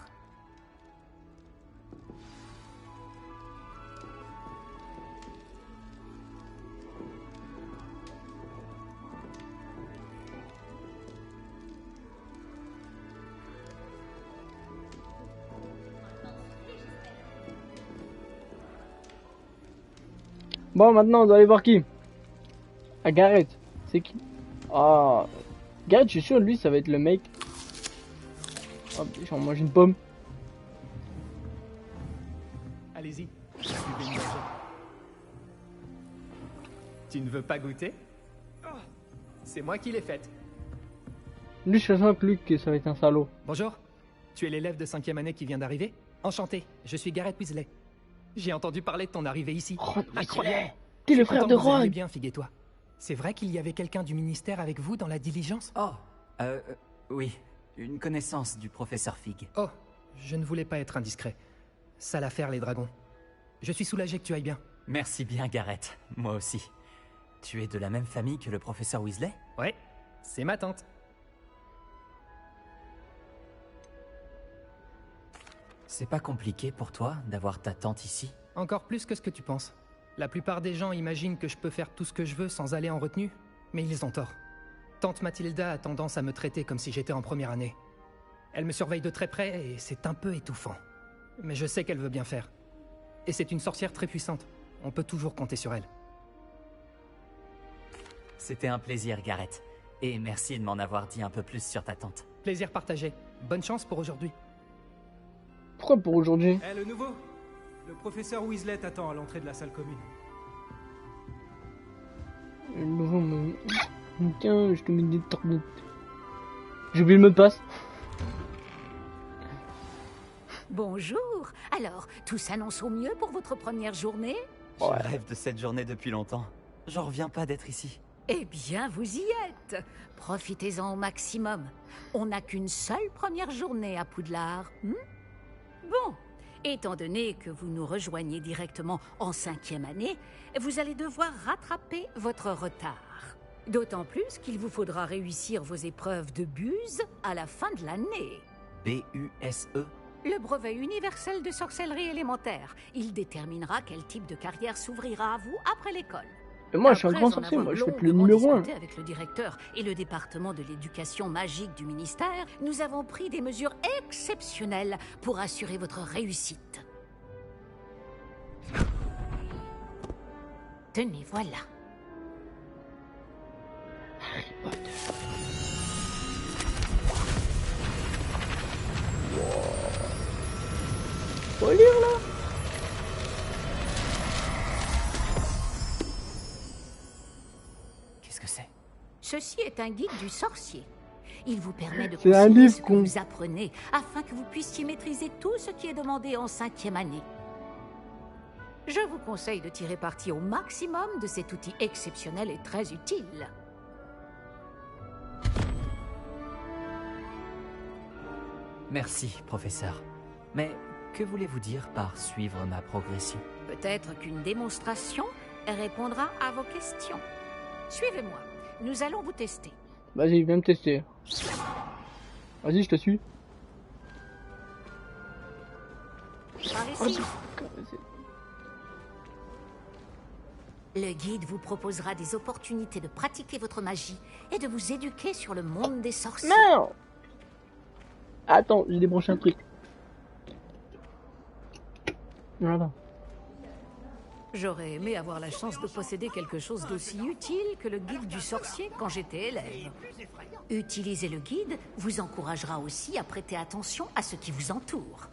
Bon, maintenant, on doit aller voir qui? Ah, Gareth. C'est qui? Ah, Gareth, je suis sûr, lui, ça va être le mec. Hop, j'en mange une pomme. Allez-y, suivez-moi. Tu ne veux pas goûter? C'est moi qui l'ai faite. Lui, je sens que Luc, ça va être un salaud. Bonjour, tu es l'élève de 5e année qui vient d'arriver? Enchanté, je suis Gareth Weasley. J'ai entendu parler de ton arrivée ici. Ron Weasley. Weasley. T'es le frère de Content que vous Ron. alliez bien, Fig-et-toi. C'est vrai qu'il y avait quelqu'un du ministère avec vous dans la diligence? Oh, oui, une connaissance du professeur Fig. Oh, je ne voulais pas être indiscret. Sale affaire, les dragons. Je suis soulagé que tu ailles bien. Merci bien, Gareth. Moi aussi. Tu es de la même famille que le professeur Weasley? Ouais, c'est ma tante. C'est pas compliqué pour toi d'avoir ta tante ici? Encore plus que ce que tu penses. La plupart des gens imaginent que je peux faire tout ce que je veux sans aller en retenue, mais ils ont tort. Tante Mathilda a tendance à me traiter comme si j'étais en première année. Elle me surveille de très près et c'est un peu étouffant. Mais je sais qu'elle veut bien faire. Et c'est une sorcière très puissante. On peut toujours compter sur elle. C'était un plaisir, Gareth. Et merci de m'en avoir dit un peu plus sur ta tante. Plaisir partagé. Bonne chance pour aujourd'hui. Pourquoi pour aujourd'hui? Eh, le nouveau? Le professeur Weasley t'attend à l'entrée de la salle commune. Le nouveau me... Tiens, je te mets des tornettes. J'ai oublié le mot de passe. Bonjour. Alors, tout s'annonce au mieux pour votre première journée? Je rêve de cette journée depuis longtemps. J'en reviens pas d'être ici. Eh bien, vous y êtes. Profitez-en au maximum. On n'a qu'une seule première journée à Poudlard. Bon, étant donné que vous nous rejoignez directement en 5e année, vous allez devoir rattraper votre retard. D'autant plus qu'il vous faudra réussir vos épreuves de buse à la fin de l'année. B-U-S-E? Le brevet universel de sorcellerie élémentaire. Il déterminera quel type de carrière s'ouvrira à vous après l'école. Et moi, je suis un grand sorcier, moi, je fais plus le numéro 1. Avec le directeur et le département de l'éducation magique du ministère, nous avons pris des mesures exceptionnelles pour assurer votre réussite. Tenez, voilà. Harry Potter. Faut lire là. Qu'est-ce que c'est? Ceci est un guide du sorcier. Il vous permet de C'est un consigner livre ce que vous apprenez afin que vous puissiez maîtriser tout ce qui est demandé en 5e année. Je vous conseille de tirer parti au maximum de cet outil exceptionnel et très utile. Merci, professeur. Mais que voulez-vous dire par suivre ma progression? Peut-être qu'une démonstration répondra à vos questions. Suivez-moi, nous allons vous tester. Vas-y, viens me tester. Vas-y, je te suis. Par ici. Le guide vous proposera des opportunités de pratiquer votre magie et de vous éduquer sur le monde des sorciers. Non! Attends, j'ai débranché un truc. Voilà. J'aurais aimé avoir la chance de posséder quelque chose d'aussi utile que le guide du sorcier quand j'étais élève. Utiliser le guide vous encouragera aussi à prêter attention à ce qui vous entoure.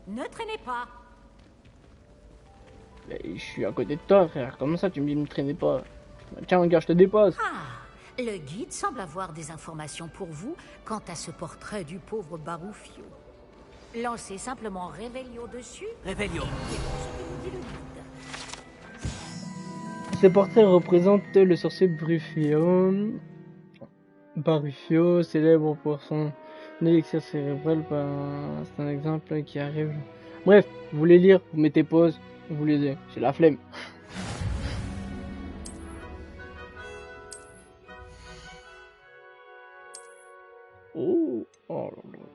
Ne traînez pas. Mais je suis à côté de toi, frère. Comment ça, tu me dis ne me traînez pas? Tiens, regarde, je te dépasse. Ah, le guide semble avoir des informations pour vous quant à ce portrait du pauvre Baruffio. Lancez simplement Revelio dessus. Revelio. Ce portrait représente le sorcier Baruffio, célèbre pour son élixir cérébral. C'est un exemple qui arrive. Bref, vous voulez lire, vous mettez pause, vous lisez. J'ai la flemme. Oh, oh là là.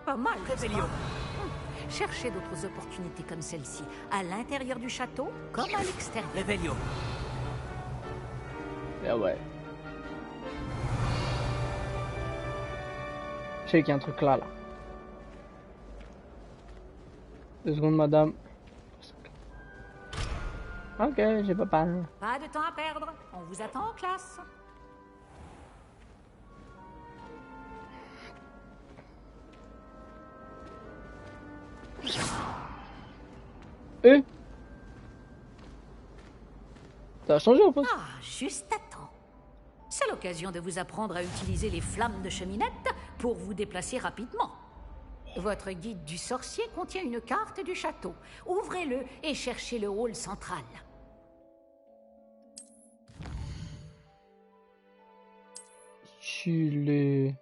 Pas mal, Revelio. Cherchez d'autres opportunités comme celle-ci, à l'intérieur du château comme à l'extérieur. Revelio. Ah ouais. Je sais qu'il y a un truc là. 2 secondes, madame. Ok, j'ai pas peur. Pas de temps à perdre, on vous attend en classe. Ça a changé en fait. Ah, juste à temps. C'est l'occasion de vous apprendre à utiliser les flammes de cheminette pour vous déplacer rapidement. Votre guide du sorcier contient une carte du château. Ouvrez-le et cherchez le hall central. Chulé.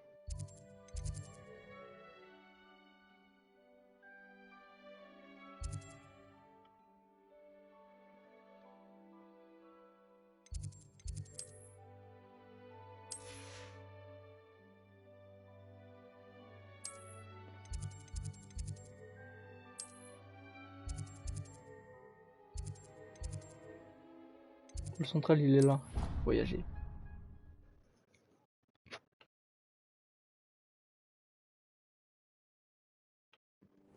Le central, il est là. Voyager.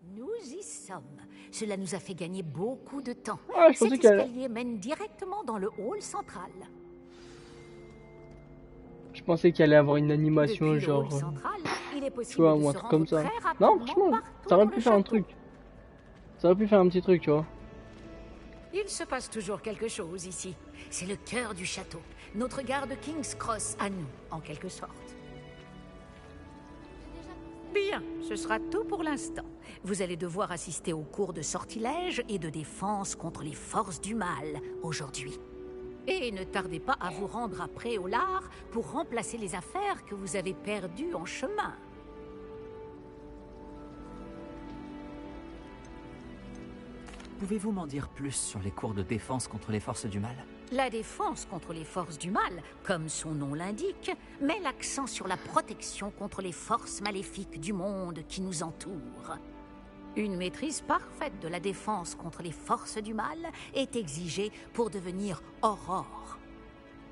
Nous y sommes. Cela nous a fait gagner beaucoup de temps. Ah, je Cet pensais qu'elle... escalier mène directement dans le hall central. Je pensais qu'il allait avoir une animation Depuis genre... le hall central, il est possible tu vois, de ou un se truc comme rendre ça. très Non, rapidement franchement, partout ça aurait dans pu le faire un château. truc. Ça aurait pu faire un petit truc, tu vois. Il se passe toujours quelque chose ici. C'est le cœur du château. Notre gare de King's Cross à nous, en quelque sorte. Bien, ce sera tout pour l'instant. Vous allez devoir assister aux cours de sortilège et de défense contre les forces du mal aujourd'hui. Et ne tardez pas à vous rendre à Préolard pour remplacer les affaires que vous avez perdues en chemin. Pouvez-vous m'en dire plus sur les cours de défense contre les forces du mal? La défense contre les forces du mal, comme son nom l'indique, met l'accent sur la protection contre les forces maléfiques du monde qui nous entoure. Une maîtrise parfaite de la défense contre les forces du mal est exigée pour devenir Aurore.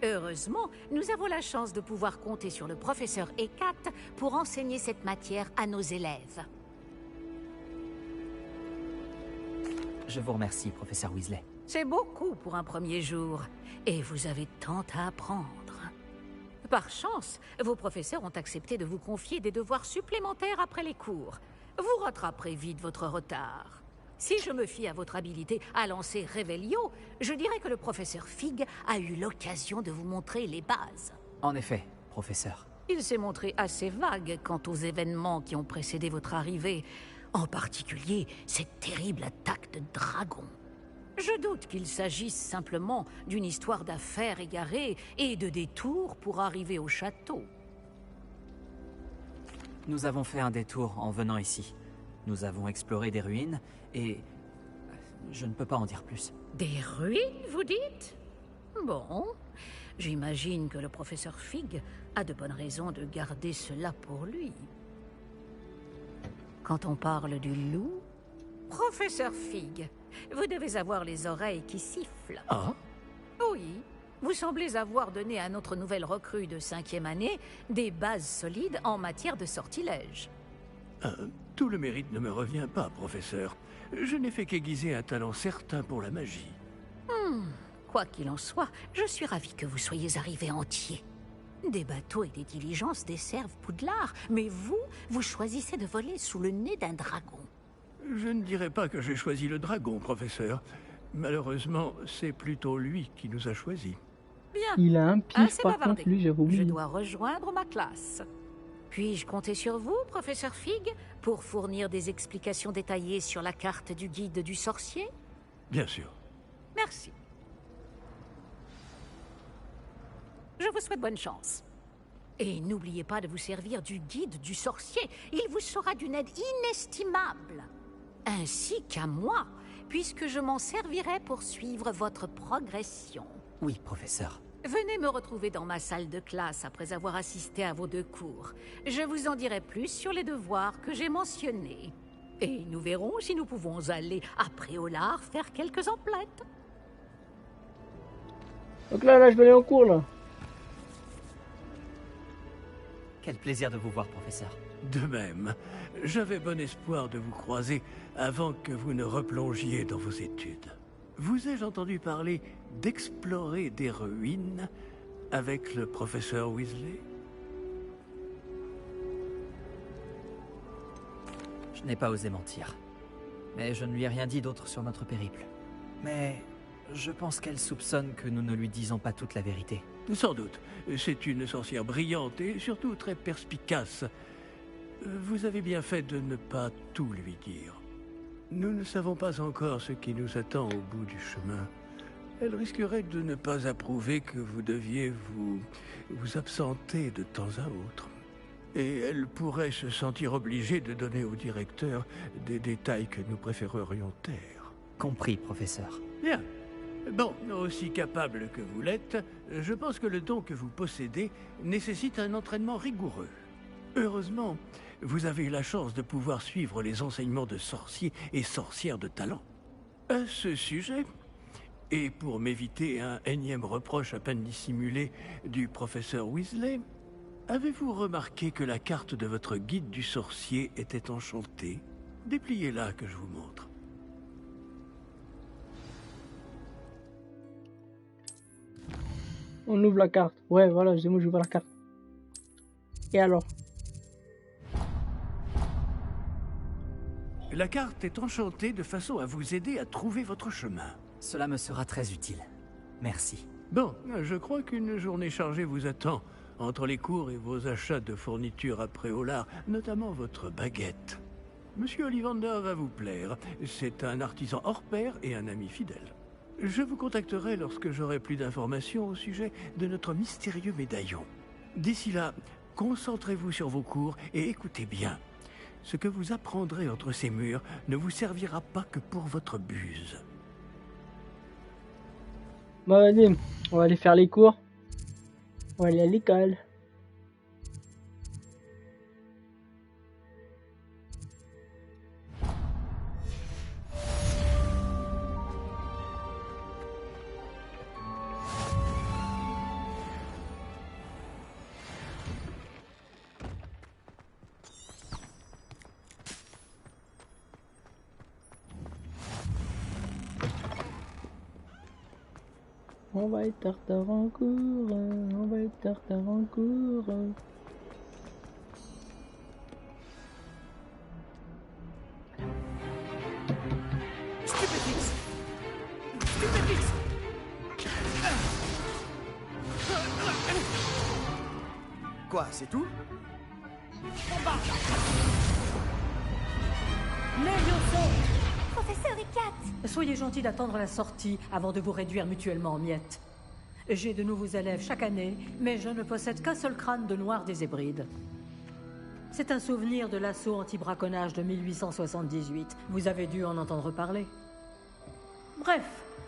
Heureusement, nous avons la chance de pouvoir compter sur le professeur Hécate pour enseigner cette matière à nos élèves. Je vous remercie, professeur Weasley. C'est beaucoup pour un premier jour, et vous avez tant à apprendre. Par chance, vos professeurs ont accepté de vous confier des devoirs supplémentaires après les cours. Vous rattraperez vite votre retard. Si je me fie à votre habilité à lancer Revelio, je dirais que le professeur Fig a eu l'occasion de vous montrer les bases. En effet, professeur. Il s'est montré assez vague quant aux événements qui ont précédé votre arrivée, en particulier cette terrible attaque de dragon. Je doute qu'il s'agisse simplement d'une histoire d'affaires égarées et de détours pour arriver au château. Nous avons fait un détour en venant ici. Nous avons exploré des ruines et... je ne peux pas en dire plus. Des ruines, vous dites? Bon, j'imagine que le professeur Fig a de bonnes raisons de garder cela pour lui. Quand on parle du loup... Professeur Fig, vous devez avoir les oreilles qui sifflent. Ah? Oui, vous semblez avoir donné à notre nouvelle recrue de 5e année des bases solides en matière de sortilège. Tout le mérite ne me revient pas, professeur. Je n'ai fait qu'aiguiser un talent certain pour la magie. Quoi qu'il en soit, je suis ravi que vous soyez arrivé entier. Des bateaux et des diligences desservent Poudlard, mais vous choisissez de voler sous le nez d'un dragon. Je ne dirais pas que j'ai choisi le dragon, professeur. Malheureusement, c'est plutôt lui qui nous a choisis. Bien. Il a un pif Assez par bavardé. contre, lui, j'ai Je oublié. dois rejoindre ma classe. Puis-je compter sur vous, professeur Fig, pour fournir des explications détaillées sur la carte du guide du sorcier? Bien sûr. Merci. Je vous souhaite bonne chance. Et n'oubliez pas de vous servir du guide du sorcier. Il vous sera d'une aide inestimable. Ainsi qu'à moi, puisque je m'en servirai pour suivre votre progression. Oui, professeur. Venez me retrouver dans ma salle de classe après avoir assisté à vos 2 cours. Je vous en dirai plus sur les devoirs que j'ai mentionnés. Et nous verrons si nous pouvons aller à Préolard faire quelques emplettes. Donc là, je vais aller en cours, là. Quel plaisir de vous voir, professeur. De même, j'avais bon espoir de vous croiser avant que vous ne replongiez dans vos études. Vous ai-je entendu parler d'explorer des ruines avec le professeur Weasley? Je n'ai pas osé mentir. Mais je ne lui ai rien dit d'autre sur notre périple. Mais je pense qu'elle soupçonne que nous ne lui disons pas toute la vérité. Sans doute. C'est une sorcière brillante et surtout très perspicace. Vous avez bien fait de ne pas tout lui dire. Nous ne savons pas encore ce qui nous attend au bout du chemin. Elle risquerait de ne pas approuver que vous deviez vous absenter de temps à autre. Et elle pourrait se sentir obligée de donner au directeur des détails que nous préférerions taire. Compris, professeur. Bien. Bon, aussi capable que vous l'êtes, je pense que le don que vous possédez nécessite un entraînement rigoureux. Heureusement, vous avez eu la chance de pouvoir suivre les enseignements de sorciers et sorcières de talent. À ce sujet, Et pour m'éviter un énième reproche à peine dissimulé du professeur Weasley, avez-vous remarqué que la carte de votre guide du sorcier était enchantée? Dépliez-la que je vous montre. On ouvre la carte. Ouais, voilà, moi j'ouvre la carte. Et alors? La carte est enchantée de façon à vous aider à trouver votre chemin. Cela me sera très utile. Merci. Bon, je crois qu'une journée chargée vous attend, entre les cours et vos achats de fournitures à Préolard, notamment votre baguette. Monsieur Ollivander va vous plaire. C'est un artisan hors pair et un ami fidèle. Je vous contacterai lorsque j'aurai plus d'informations au sujet de notre mystérieux médaillon. D'ici là, concentrez-vous sur vos cours et écoutez bien. Ce que vous apprendrez entre ces murs ne vous servira pas que pour votre buse. Bon, vas-y, on va aller faire les cours. On va aller à l'école. On va être en retard en cours, on va être en retard en cours. Stupéfix! Stupéfix! Quoi, c'est tout? Levioso! Professeur Icat! Soyez gentil d'attendre la sortie avant de vous réduire mutuellement en miettes. J'ai de nouveaux élèves chaque année, mais je ne possède qu'un seul crâne de noir des Hébrides. C'est un souvenir de l'assaut anti-braconnage de 1878. Vous avez dû en entendre parler. Bref,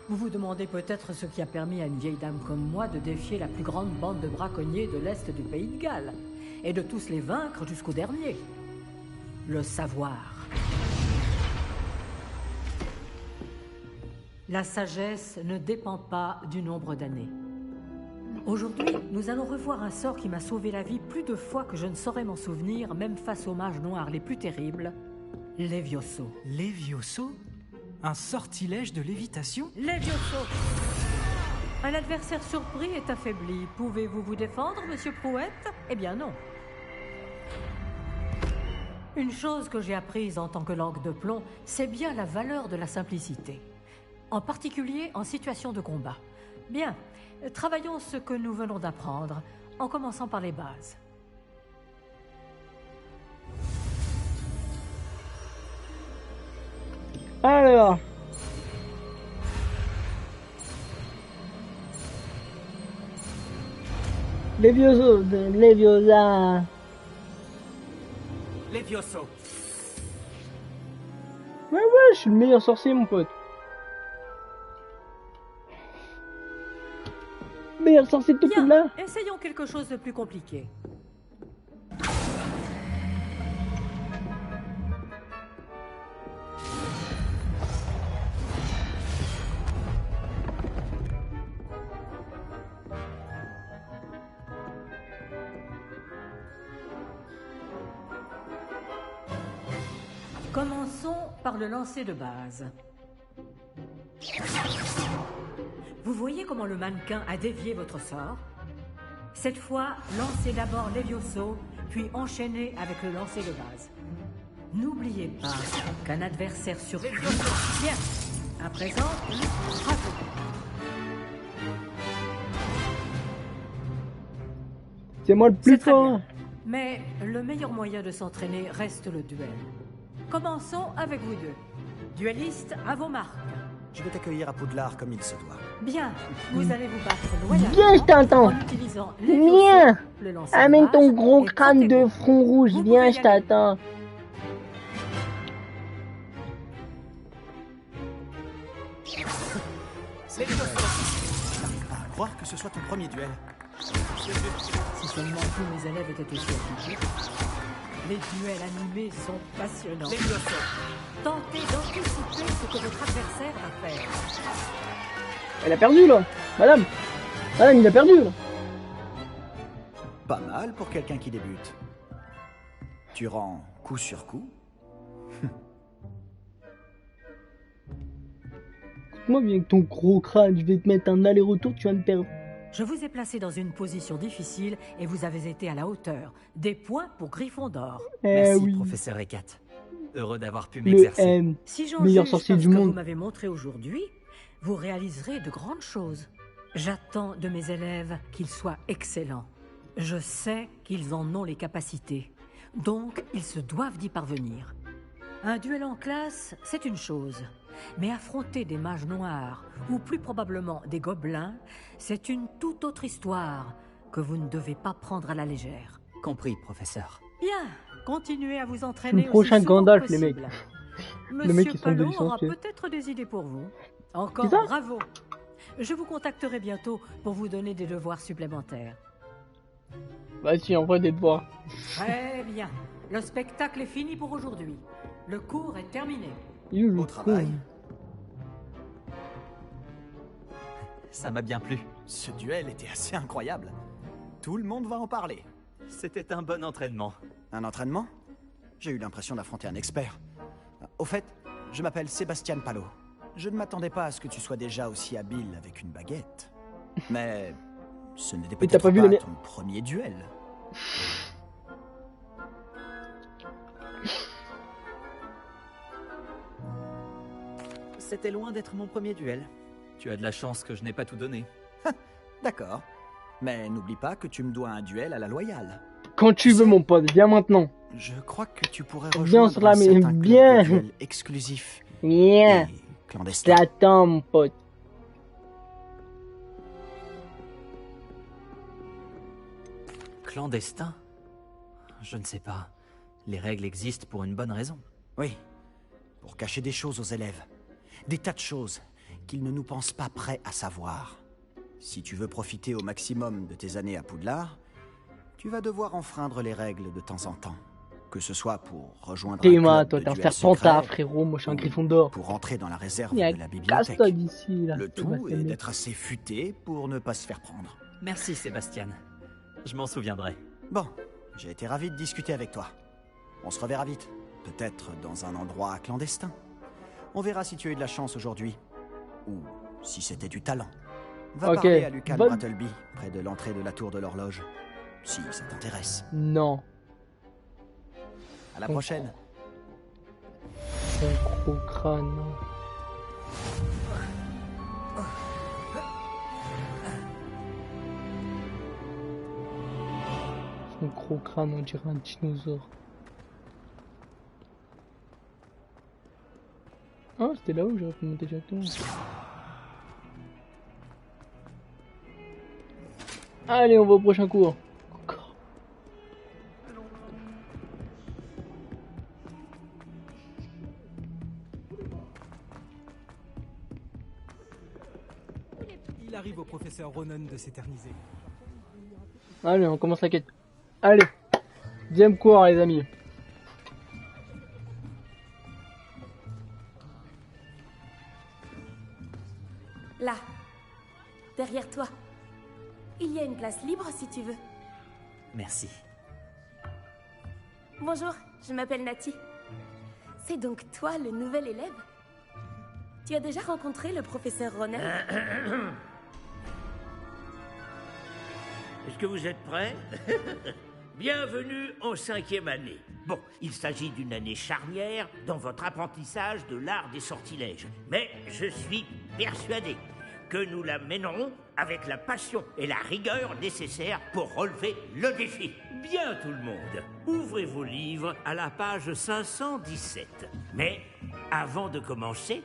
vous vous demandez peut-être ce qui a permis à une vieille dame comme moi de défier la plus grande bande de braconniers de l'Est du Pays de Galles, et de tous les vaincre jusqu'au dernier. Le savoir. La sagesse ne dépend pas du nombre d'années. Aujourd'hui, nous allons revoir un sort qui m'a sauvé la vie plus de fois que je ne saurais m'en souvenir, même face aux mages noirs les plus terribles, Levioso. Levioso? Un sortilège de lévitation? Levioso! Un adversaire surpris est affaibli. Pouvez-vous vous défendre, monsieur Prouette? Eh bien non. Une chose que j'ai apprise en tant que langue de plomb, c'est bien la valeur de la simplicité. En particulier en situation de combat. Bien, travaillons ce que nous venons d'apprendre, en commençant par les bases. Alors... Levioso de Leviosa. Levioso. Ouais, je suis le meilleur sorcier, mon pote. Meilleur sorcier de tout Poudlard. Essayons quelque chose de plus compliqué. Commençons par le lancer de base. Vous voyez comment le mannequin a dévié votre sort? Cette fois, lancez d'abord Levioso, puis enchaînez avec le lancer de base. N'oubliez pas qu'un adversaire surpris... Bien. À présent, bravo. C'est moi le plus fort. Mais le meilleur moyen de s'entraîner reste le duel. Commençons avec vous deux. Duellistes, à vos marques. Je vais t'accueillir à Poudlard comme il se doit. Bien, vous allez vous battre loyalement. Viens, je t'attends. Viens. Amène ton gros crâne de front rouge. Viens, je t'attends. À croire que ce soit ton premier duel. Si seulement tous mes élèves étaient aussi affligés. Les duels animés sont passionnants. Les leçons. Tentez d'anticiper ce que votre adversaire va faire. Elle a perdu là. Madame, il a perdu là. Pas mal pour quelqu'un qui débute. Tu rends coup sur coup. Moi, viens avec ton gros crâne, je vais te mettre un aller-retour, tu vas me perdre. Je vous ai placé dans une position difficile et vous avez été à la hauteur. Des points pour Gryffondor. Merci, oui. professeur Ecat. Heureux d'avoir pu Le m'exercer. M, Si j'en meilleur juge sorcier par du ce que monde. vous m'avez montré aujourd'hui, vous réaliserez de grandes choses. J'attends de mes élèves qu'ils soient excellents. Je sais qu'ils en ont les capacités. Donc, ils se doivent d'y parvenir. Un duel en classe, c'est une chose. Mais affronter des mages noirs, ou plus probablement des gobelins, c'est une toute autre histoire que vous ne devez pas prendre à la légère. Compris, professeur. Bien, continuez à vous entraîner Le prochain aussi souvent Gandalf, que les mecs. possible. Le mec Monsieur qui sont de Palot aura licenciés. peut-être des idées pour vous. Encore Qui ça bravo. Je vous contacterai bientôt pour vous donner des devoirs supplémentaires. Bah si, envoie des devoirs. Très bien. Le spectacle est fini pour aujourd'hui. Le cours est terminé. Il est où, le Au travail. con Ça m'a bien plu. Ce duel était assez incroyable. Tout le monde va en parler. C'était un bon entraînement. Un entraînement? J'ai eu l'impression d'affronter un expert. Au fait, je m'appelle Sébastien Palot. Je ne m'attendais pas à ce que tu sois déjà aussi habile avec une baguette. Mais ce n'était Et t'as peut-être pas pas, vu la mienne ton premier duel. C'était loin d'être mon premier duel. Tu as de la chance que je n'ai pas tout donné. D'accord. Mais n'oublie pas que tu me dois un duel à la loyale. Quand tu veux, mon pote, viens maintenant. Je crois que tu pourrais Viens rejoindre sur la un certain club bien. de duel exclusif Viens. et clandestin. T'attends, mon pote. Clandestin? Je ne sais pas. Les règles existent pour une bonne raison. Oui, pour cacher des choses aux élèves. Des tas de choses qu'ils ne nous pensent pas prêts à savoir. Si tu veux profiter au maximum de tes années à Poudlard, tu vas devoir enfreindre les règles de temps en temps. Que ce soit pour rejoindre T'es un moi, club toi, de t'es un duel serpentard, secret, frérot. Moi, je suis un ou Gryffondor. pour rentrer dans la réserve Il y a de la un bibliothèque. casse-toi d'ici, là. Le tout Sébastien. est d'être assez futé pour ne pas se faire prendre. Merci, Sébastien. Je m'en souviendrai. Bon, j'ai été ravi de discuter avec toi. On se reverra vite. Peut-être dans un endroit clandestin. On verra si tu as eu de la chance aujourd'hui. Ou si c'était du talent. Va Ok, parler à Lucan bonne- Brattleby, près de l'entrée de la tour de l'horloge. Si ça t'intéresse. Non. À la Son prochaine. Son gros crâne. Son gros crâne, on dirait un dinosaure. Ah, c'était là où j'aurais pu monter directement. Allez, on va au prochain cours. Encore. Il arrive au professeur Ronan de s'éterniser. Allez, on commence la quête. Allez, deuxième cours, les amis. Là, derrière toi. Il y a une place libre si tu veux. Merci. Bonjour, je m'appelle Nati. C'est donc toi le nouvel élève? Tu as déjà rencontré le professeur Ronan? Est-ce que vous êtes prêts? Bienvenue en 5e année. Bon, il s'agit d'une année charnière dans votre apprentissage de l'art des sortilèges. Mais je suis persuadé que nous la mènerons avec la passion et la rigueur nécessaires pour relever le défi. Bien tout le monde, ouvrez vos livres à la page 517. Mais avant de commencer,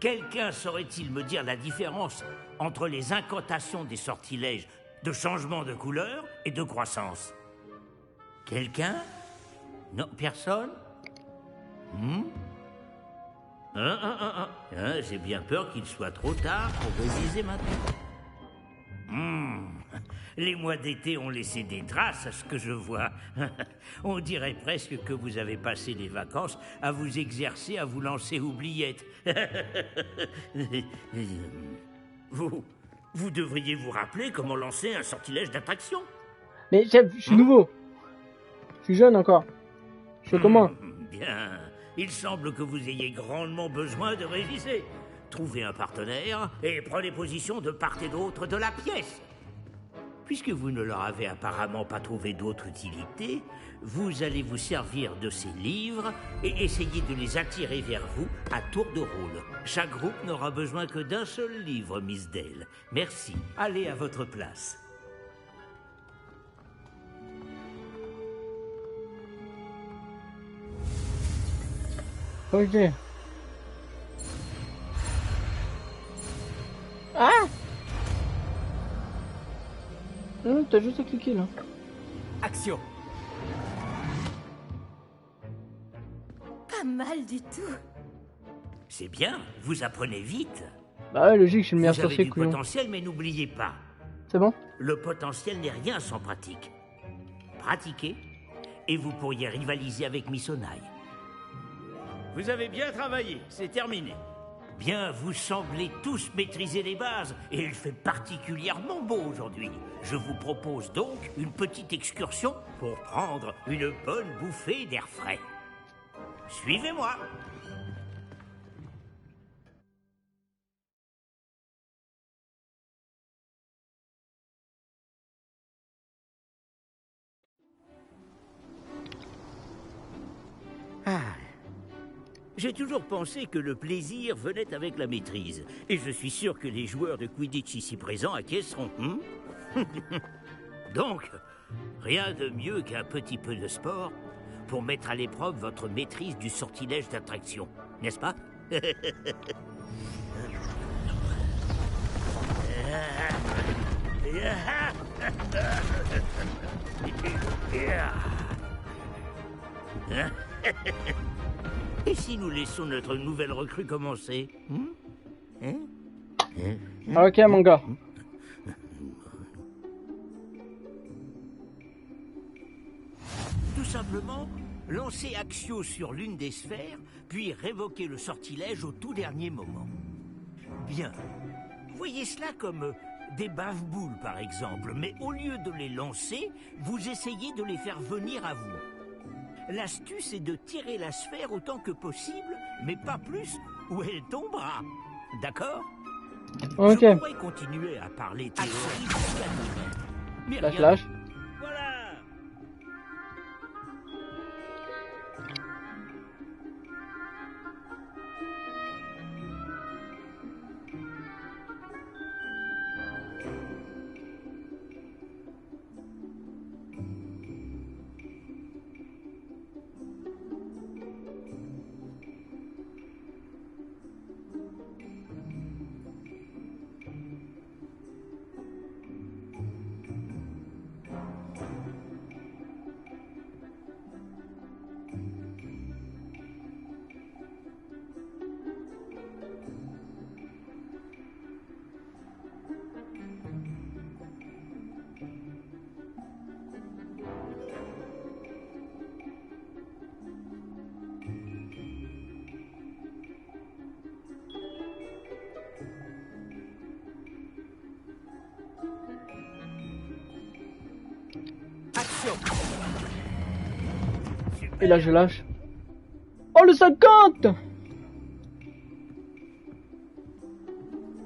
quelqu'un saurait-il me dire la différence entre les incantations des sortilèges de changement de couleur et de croissance? Quelqu'un? Non, personne? J'ai bien peur qu'il soit trop tard pour réviser maintenant. Les mois d'été ont laissé des traces à ce que je vois. On dirait presque que vous avez passé les vacances à vous exercer à vous lancer oubliettes. Vous devriez vous rappeler comment lancer un sortilège d'attraction. Mais je suis nouveau. Je suis jeune encore. Je fais comment? Bien. Il semble que vous ayez grandement besoin de réviser. Trouvez un partenaire et prenez position de part et d'autre de la pièce. Puisque vous ne leur avez apparemment pas trouvé d'autre utilité, vous allez vous servir de ces livres et essayer de les attirer vers vous à tour de rôle. Chaque groupe n'aura besoin que d'un seul livre, Miss Dale. Merci. Allez à votre place. Ok. Ah! Non, t'as juste à cliquer là. Action. Pas mal du tout. C'est bien, vous apprenez vite. Bah ouais, logique, je suis le meilleur Vous avez sorcier du couillon. potentiel, mais n'oubliez pas. C'est bon? Le potentiel n'est rien sans pratique. Pratiquez, et vous pourriez rivaliser avec Miss Onaï. Vous avez bien travaillé, c'est terminé. Bien, vous semblez tous maîtriser les bases, et il fait particulièrement beau aujourd'hui. Je vous propose donc une petite excursion pour prendre une bonne bouffée d'air frais. Suivez-moi. J'ai toujours pensé que le plaisir venait avec la maîtrise. Et je suis sûr que les joueurs de Quidditch ici présents acquiesceront. Donc, rien de mieux qu'un petit peu de sport pour mettre à l'épreuve votre maîtrise du sortilège d'attraction, n'est-ce pas? Et si nous laissons notre nouvelle recrue commencer? Ok, mon gars. Tout simplement, lancer Axio sur l'une des sphères, puis révoquer le sortilège au tout dernier moment. Bien. Voyez cela comme des bave-boules, par exemple, mais au lieu de les lancer, vous essayez de les faire venir à vous. L'astuce est de tirer la sphère autant que possible, mais pas plus, ou elle tombera. D'accord? Ok. Je pourrais continuer à parler théorie jusqu'à demain. Mais Flash, rien. flash. Voilà. Et là, je lâche. Oh, le 50!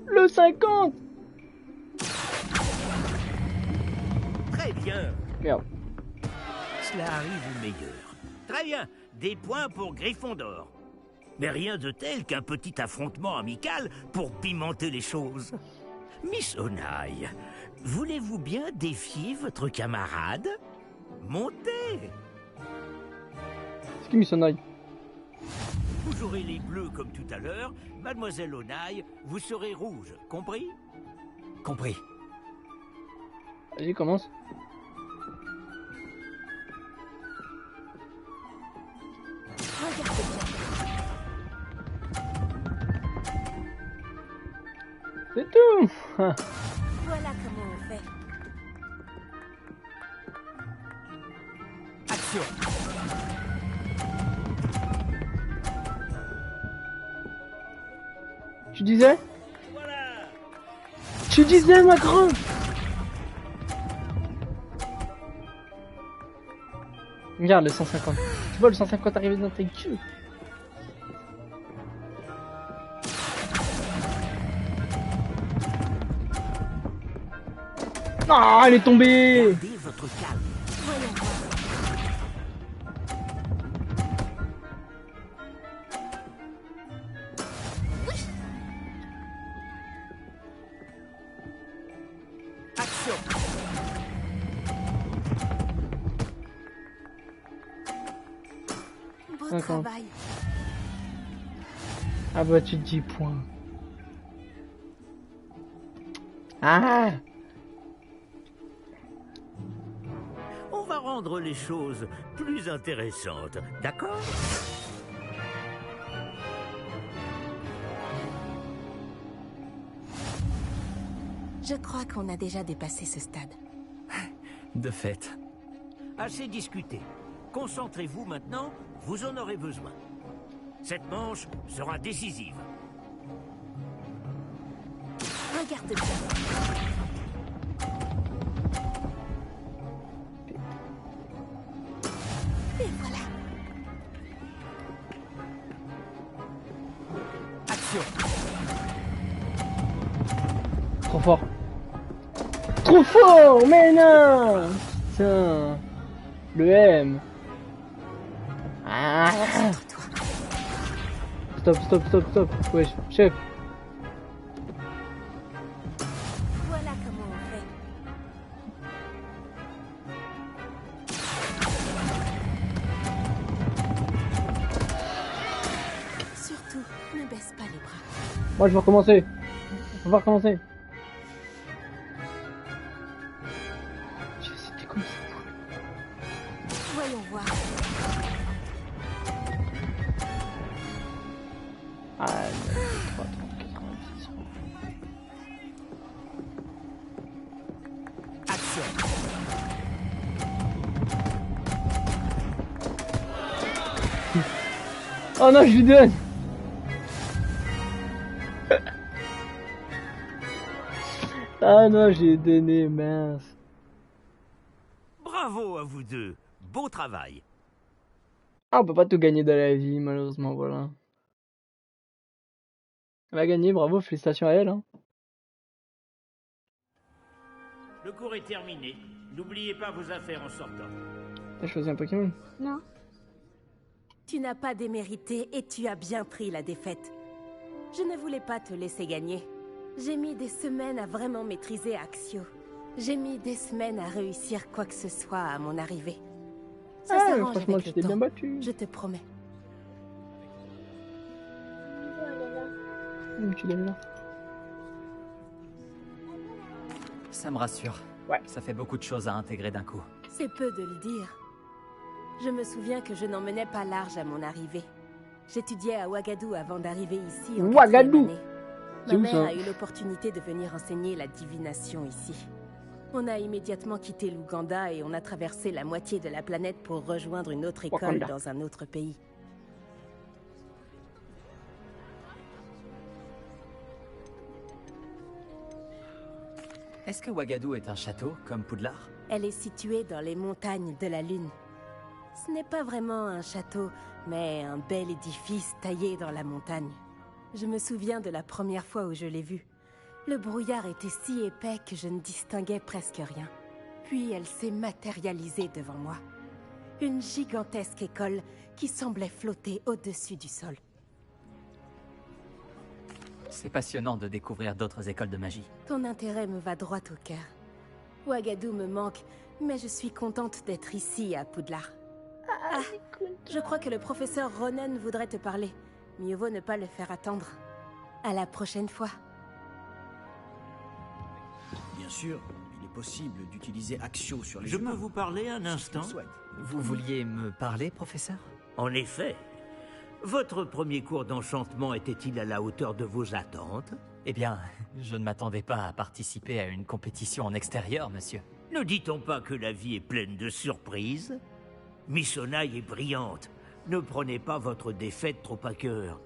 Le 50! Très bien. Merde. Cela arrive au meilleur. Très bien. Des points pour Gryffondor. Mais rien de tel qu'un petit affrontement amical pour pimenter les choses. Miss Onaï, voulez-vous bien défier votre camarade? Montez! C'est qui Miss Onaï? Vous aurez les bleus comme tout à l'heure. Mademoiselle Onaï, vous serez rouge. Compris? Compris. Vas-y, commence. C'est tout. Voilà comment on fait. Action. Tu disais? Tu disais, Macron? Regarde le 150. Tu vois le 150 arriver dans tes culs. Ah, elle est tombée. Gardez votre calme. Voyons voir. Action. Beau 50. travail. Ah bah tu te dis point. Ah. On va rendre les choses plus intéressantes, d'accord? Je crois qu'on a déjà dépassé ce stade. De fait. Assez discuté. Concentrez-vous maintenant, vous en aurez besoin. Cette manche sera décisive. Regarde bien. Et voilà. Action. Trop fort. Trop fort, mais non. Tiens. Le M. Ah. Stop, stop, stop, stop. Wesh, chef. Voilà comment on fait. Surtout, ne baisse pas les bras. Moi, je vais recommencer. On va recommencer. C'était comme ça. Voyons voir. Ah, 3, 96. Action. Oh non, je lui donne. Ah non, j'ai donné, mince. Bravo à vous deux. Beau travail. Ah, on peut pas tout gagner dans la vie, malheureusement, voilà. Elle a gagné, bravo, félicitations à elle. Hein. Le cours est terminé. N'oubliez pas vos affaires en sortant. T'as choisi un Pokémon? Non. Tu n'as pas démérité et tu as bien pris la défaite. Je ne voulais pas te laisser gagner. J'ai mis des semaines à vraiment maîtriser Axio. J'ai mis des semaines à réussir quoi que ce soit à mon arrivée. Ça s'arrange franchement, avec tu le t'es bien temps. battu. Je te promets. Tu l'as vu là. Ça me rassure. Ouais. Ça fait beaucoup de choses à intégrer d'un coup. C'est peu de le dire. Je me souviens que je n'en menais pas large à mon arrivée. J'étudiais à Ouagadou avant d'arriver ici en Ouagadou. 4e année. C'est Ma où, mère ça? a eu l'opportunité de venir enseigner la divination ici. On a immédiatement quitté l'Ouganda et on a traversé la moitié de la planète pour rejoindre une autre école Wakanda. dans un autre pays. Est-ce que Ouagadou est un château, comme Poudlard? Elle est située dans les montagnes de la Lune. Ce n'est pas vraiment un château, mais un bel édifice taillé dans la montagne. Je me souviens de la première fois où je l'ai vue. Le brouillard était si épais que je ne distinguais presque rien. Puis elle s'est matérialisée devant moi. Une gigantesque école qui semblait flotter au-dessus du sol. C'est passionnant de découvrir d'autres écoles de magie. Ton intérêt me va droit au cœur. Ouagadou me manque, mais je suis contente d'être ici à Poudlard. Ah, je crois que le professeur Ronen voudrait te parler. Mieux vaut ne pas le faire attendre. À la prochaine fois. Bien sûr, il est possible d'utiliser Axio sur les Je humains. peux vous parler un instant? Vous vouliez me parler, professeur? En effet. Votre premier cours d'enchantement était-il à la hauteur de vos attentes? Eh bien, je ne m'attendais pas à participer à une compétition en extérieur, monsieur. Ne dit-on pas que la vie est pleine de surprises? Miss Onai est brillante. Ne prenez pas votre défaite trop à cœur.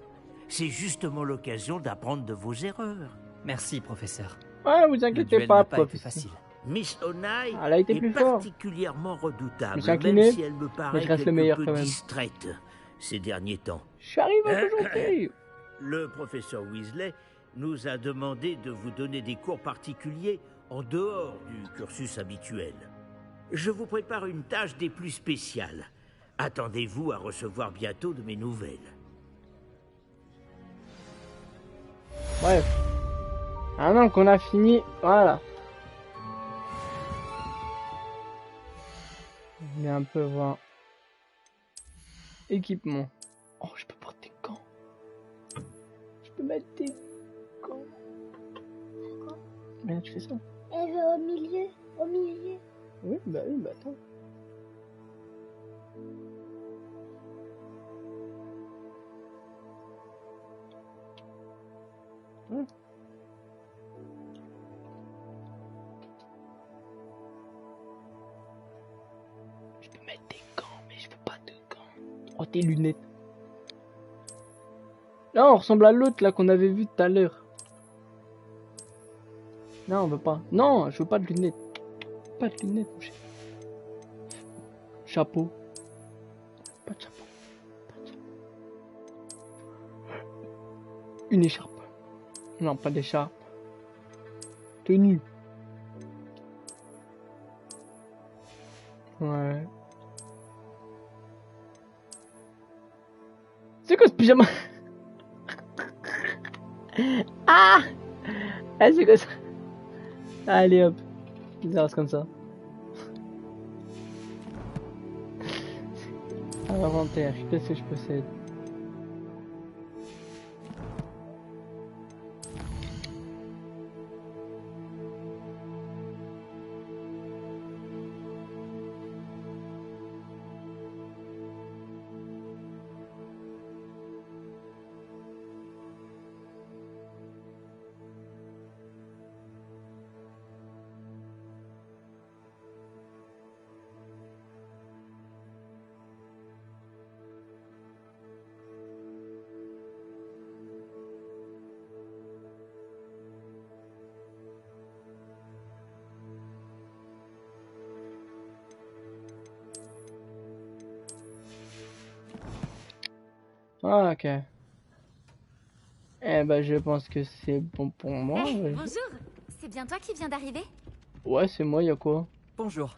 C'est justement l'occasion d'apprendre de vos erreurs. Merci, professeur. Ouais, vous inquiétez pas, professeur. Miss Onai Elle a été est plus fort. particulièrement redoutable, Je suis incliné, même si elle me mais paraît je reste le quelque meilleur peu quand même. distraite ces derniers temps. Je suis arrivé aujourd'hui. Le professeur Weasley nous a demandé de vous donner des cours particuliers en dehors du cursus habituel. Je vous prépare une tâche des plus spéciales. Attendez-vous à recevoir bientôt de mes nouvelles. Bref. Maintenant qu'on a fini, voilà. On vient un peu voir. Équipement. Oh, je peux porter des gants. Je peux mettre des gants. Merde, tu fais ça. Elle va au milieu, au milieu. Oui, bah attends. Je peux mettre des gants, mais je veux pas de gants. Oh, tes lunettes. Là, on ressemble à l'autre là qu'on avait vu tout à l'heure. Non, on veut pas. Non, je veux pas de lunettes. Pas de lunettes, mon cher. Chapeau. Pas de chapeau. Pas de chapeau. Une écharpe. Non, pas d'écharpe. Tenue. Ouais. C'est quoi ce pyjama? Ah! Ah, c'est quoi ça? Allez hop. Ça reste comme ça. Inventaire, qu'est-ce que je possède? Ah, ok. Eh ben, je pense que c'est bon pour moi. Hey, bonjour. C'est bien toi qui viens d'arriver? Ouais, c'est moi, y'a quoi? Bonjour.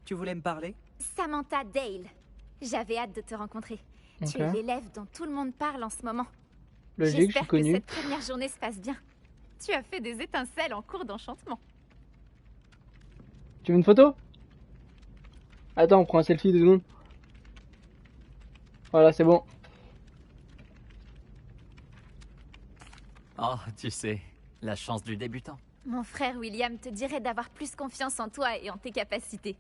Tu voulais me parler? Samantha Dale. J'avais hâte de te rencontrer. Tu es l'élève dont tout le monde parle en ce moment. Logique, je suis connu. J'espère que cette première journée se passe bien. Tu as fait des étincelles en cours d'enchantement. Tu veux une photo? Attends, on prend un selfie 2 secondes. Voilà, c'est bon. Oh, tu sais, la chance du débutant. Mon frère William te dirait d'avoir plus confiance en toi et en tes capacités.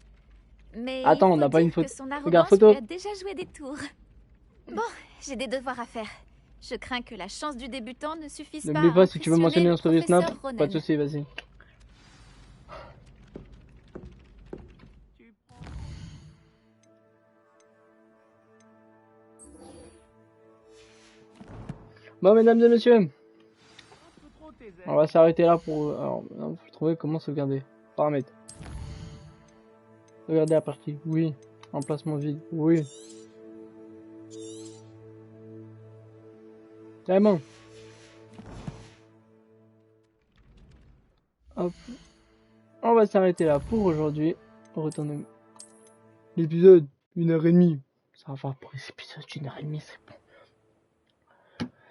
Mais attends, on n'a pas une photo. Son regarde photo. Lui a déjà joué des tours. Bon, j'ai des devoirs à faire. Je crains que la chance du débutant ne suffise pas. N'oublie pas, si tu veux mentionner un story snap, pas de soucis, vas-y. Bon, mesdames et messieurs, on va s'arrêter là pour... Alors, il faut trouver comment sauvegarder. Paramètres. Sauvegarder la partie, oui. Emplacement vide, oui. C'est bon. Hop. On va s'arrêter là pour aujourd'hui. Retournez. L'épisode, 1h30. Ça va pour les épisodes d'1h30, c'est bon.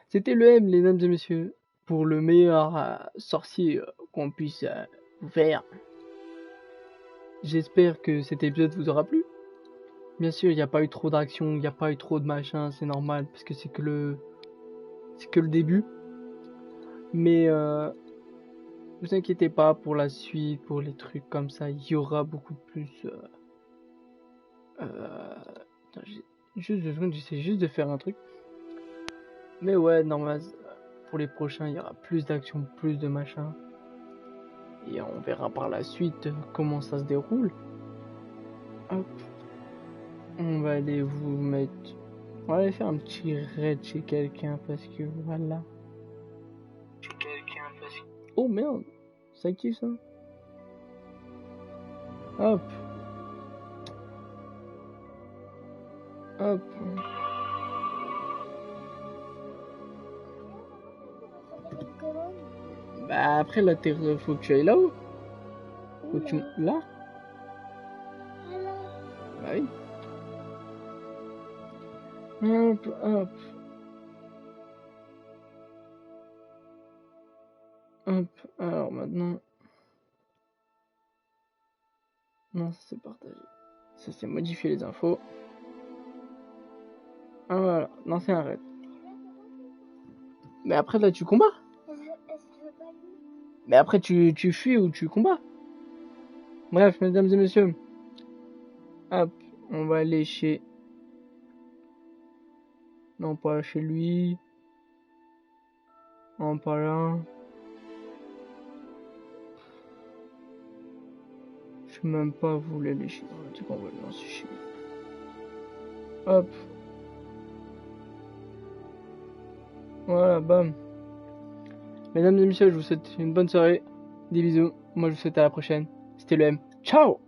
C'était le M, les mesdames et messieurs, pour le meilleur sorcier qu'on puisse vous faire. J'espère que cet épisode vous aura plu. Bien sûr, il n'y a pas eu trop d'action, il n'y a pas eu trop de machin, c'est normal, parce que c'est que le début. Mais vous inquiétez pas pour la suite, pour les trucs comme ça, il y aura beaucoup plus. Juste 2 secondes, j'essaie juste de faire un truc. Mais ouais, normal, pour les prochains, il y aura plus d'action, plus de machin. Et on verra par la suite comment ça se déroule. Hop. On va aller vous mettre... On va aller faire un petit raid chez quelqu'un parce que voilà. Oh merde, ça active ça. Hop. Hop. Bah après là, faut que tu ailles là-haut. Faut que tu... Là. Bah oui. Hop, hop. Hop, alors maintenant... Non, ça c'est partagé. Ça c'est modifier les infos. Ah voilà, non c'est un raid. Mais après là tu combats. Mais après tu fuis ou tu combats. Bref, mesdames et messieurs. Hop, on va aller chez... Non, pas chez lui. Non, pas là. Je sais même pas où aller chez lui. Du coup, on va le lancer chez lui. Hop. Voilà, bam. Mesdames et messieurs, je vous souhaite une bonne soirée. Des bisous. Moi, je vous souhaite à la prochaine. C'était le M. Ciao!